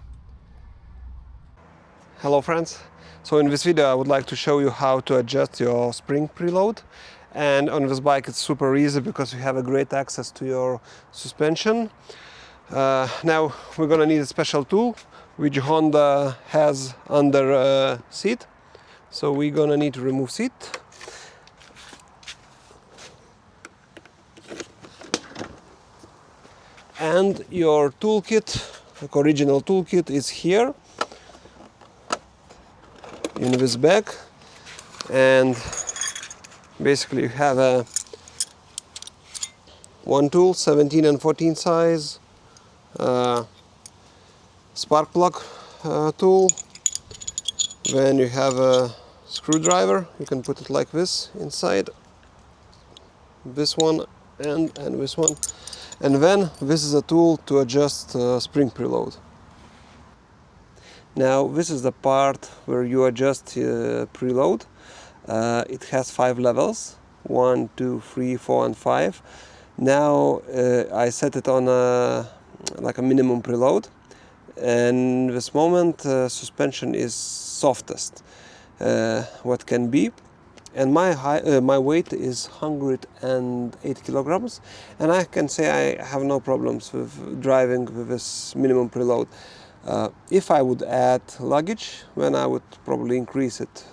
[SPEAKER 1] Hello friends. So in this video I would like to show you how to adjust your spring preload. And on this bike it's super easy because you have a great access to your suspension. Now we're gonna need a special tool which Honda has under seat. So we're gonna need to remove seat. And your toolkit, like original toolkit, is here in this bag. And basically you have a one tool, 17 and 14 size, spark plug tool. Then you have a screwdriver. You can put it like this inside. This one and this one. And then this is a tool to adjust spring preload. Now this is the part where you adjust preload. It has 5 levels, 1, 2, 3, 4 and 5. Now I set it on like a minimum preload, and this moment suspension is softest what can be, and my weight is 108 kilograms, and I can say I have no problems with driving with this minimum preload. If I would add luggage, then I would probably increase it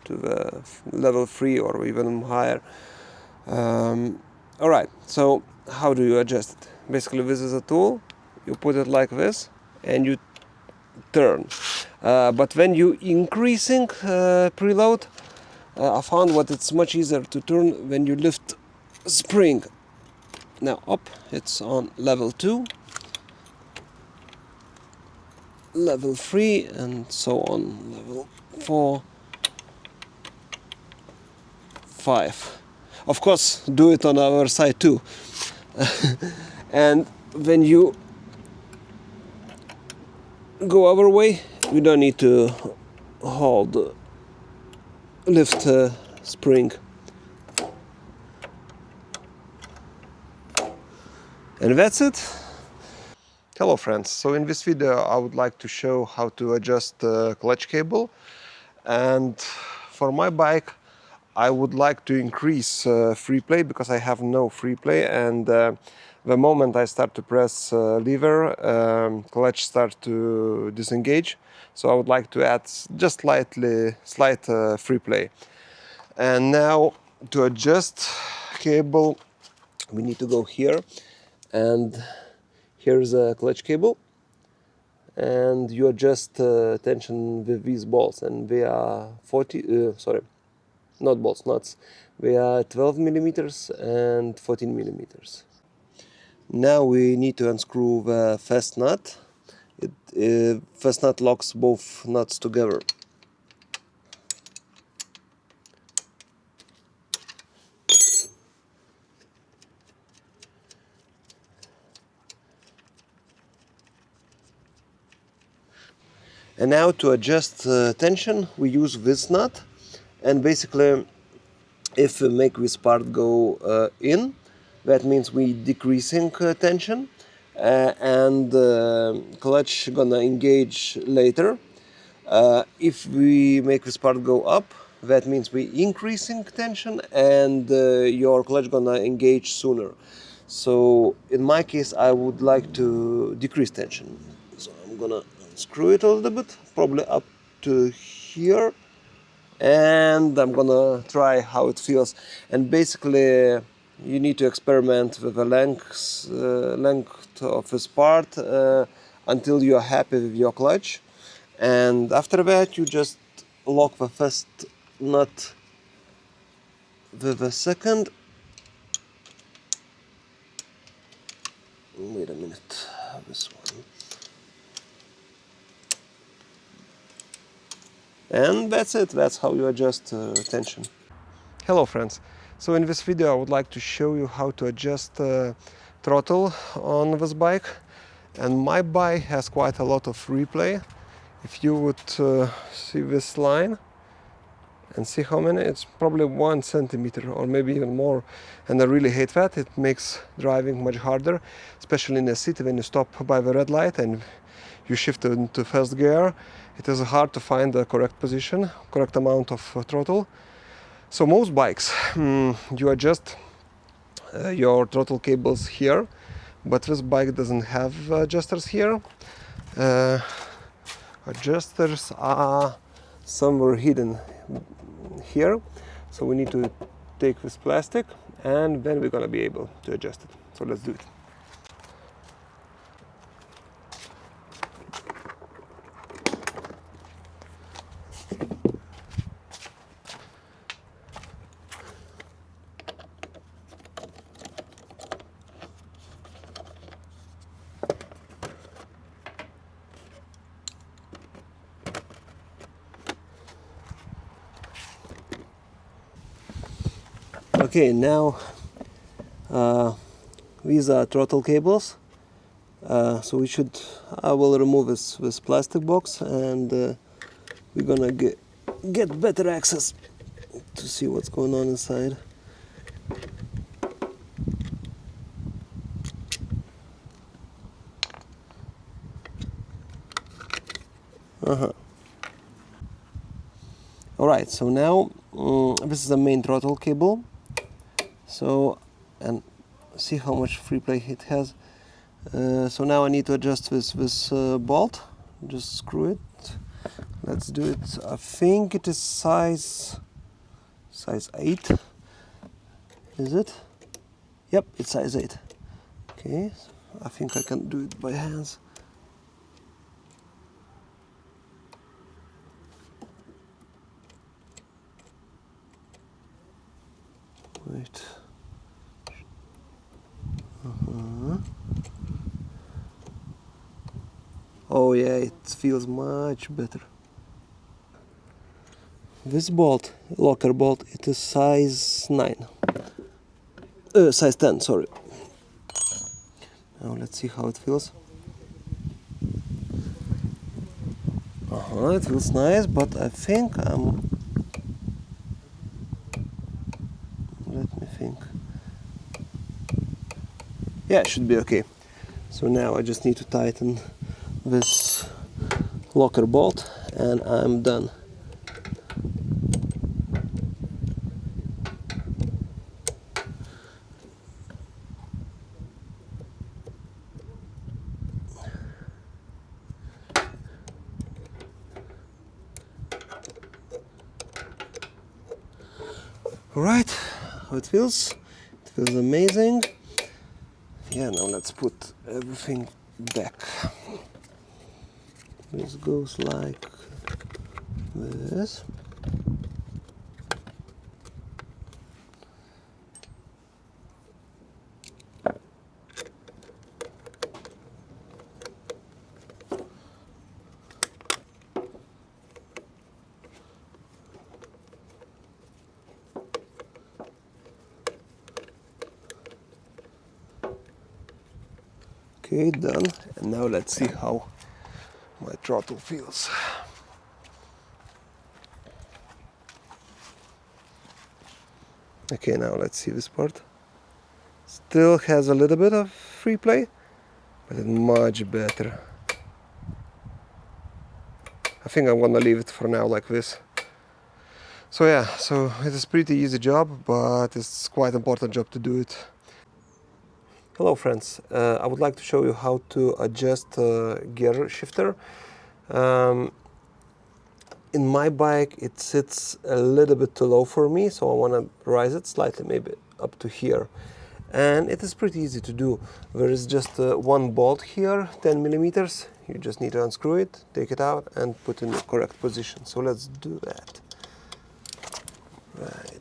[SPEAKER 1] to the level 3 or even higher. Alright, so how do you adjust it? Basically, this is a tool. You put it like this and you turn. But when you increasing preload, I found what it's much easier to turn when you lift spring. Now up, it's on level 2, level 3 and so on, level 4, 5. Of course, do it on our side too. And when you go our way, we don't need to hold lift spring. And that's it. Hello friends, so in this video I would like to show how to adjust the clutch cable, and for my bike I would like to increase free play because I have no free play, and the moment I start to press lever, clutch starts to disengage. So I would like to add just slight free play. And now to adjust cable, we need to go here, and here's a clutch cable, and you adjust tension with these bolts, and they are not bolts, nuts. They are 12 millimeters and 14 millimeters. Now we need to unscrew the first nut. First nut locks both nuts together. And now to adjust tension, we use this nut, and basically if we make this part go in, that means we decreasing tension, and clutch gonna engage later. If we make this part go up, that means we increasing tension, and your clutch gonna engage sooner. So in my case I would like to decrease tension, so I'm gonna unscrew it a little bit, probably up to here, and I'm gonna try how it feels. And basically you need to experiment with the length of this part until you're happy with your clutch, and after that you just lock the first nut with the second. Wait a minute, this one. And that's it, that's how you adjust tension. Hello friends, so in this video I would like to show you how to adjust throttle on this bike. And my bike has quite a lot of replay. If you would see this line and see how many, it's probably 1 centimeter or maybe even more, and I really hate that. It makes driving much harder, especially in a city when you stop by the red light and you shift into first gear. It is hard to find the correct position, correct amount of throttle. So most bikes, you adjust your throttle cables here, but this bike doesn't have adjusters here. Adjusters are somewhere hidden here, so we need to take this plastic and then we're gonna be able to adjust it. So let's do it. Okay, now these are throttle cables, so we should
[SPEAKER 2] I will remove this plastic box, and we're gonna get better access to see what's going on inside. Alright, so now this is the main throttle cable. So, and see how much free play it has. So now I need to adjust this bolt. Just screw it. Let's do it. I think it is size 8. Is it? Yep, it's size 8. Okay, I think I can do it by hands. Wait. Oh yeah, it feels much better. This bolt, locker bolt, it is size 9. Size 10, sorry. Now let's see how it feels. It feels nice, but I think let me think. Yeah, it should be okay. So now I just need to tighten this locker bolt and I'm done. Alright, how it feels? It feels amazing. Yeah, now let's put everything back. This goes like this. Okay, done. And now let's see how my throttle feels. Okay, now let's see this part. Still has a little bit of free play, but it's much better. I think I'm gonna leave it for now like this. So yeah, so it is pretty easy job, but it's quite important job to do it. Hello friends, I would like to show you how to adjust gear shifter. In my bike it sits a little bit too low for me, so I want to rise it slightly, maybe up to here. And it is pretty easy to do. There is just one bolt here, 10 millimeters. You just need to unscrew it, take it out and put in the correct position. So let's do that. Right.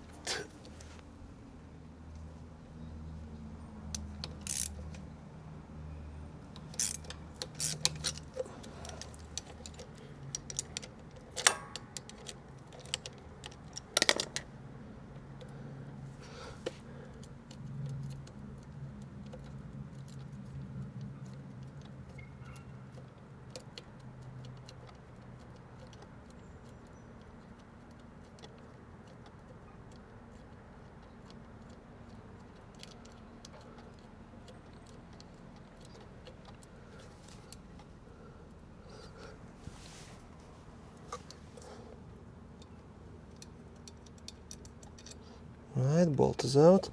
[SPEAKER 2] Right, bolt is out.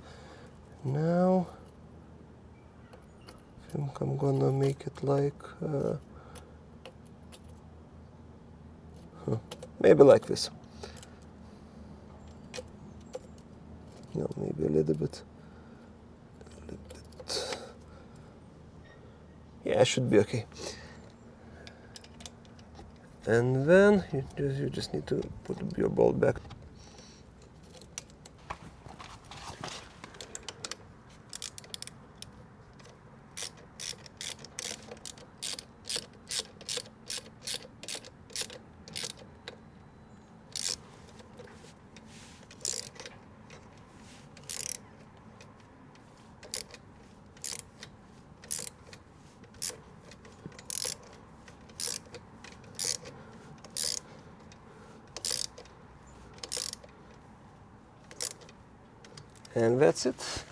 [SPEAKER 2] Now I think I'm gonna make it like maybe like this. No, maybe a little bit. Yeah, it should be okay. And then you just need to put your bolt back. And that's it.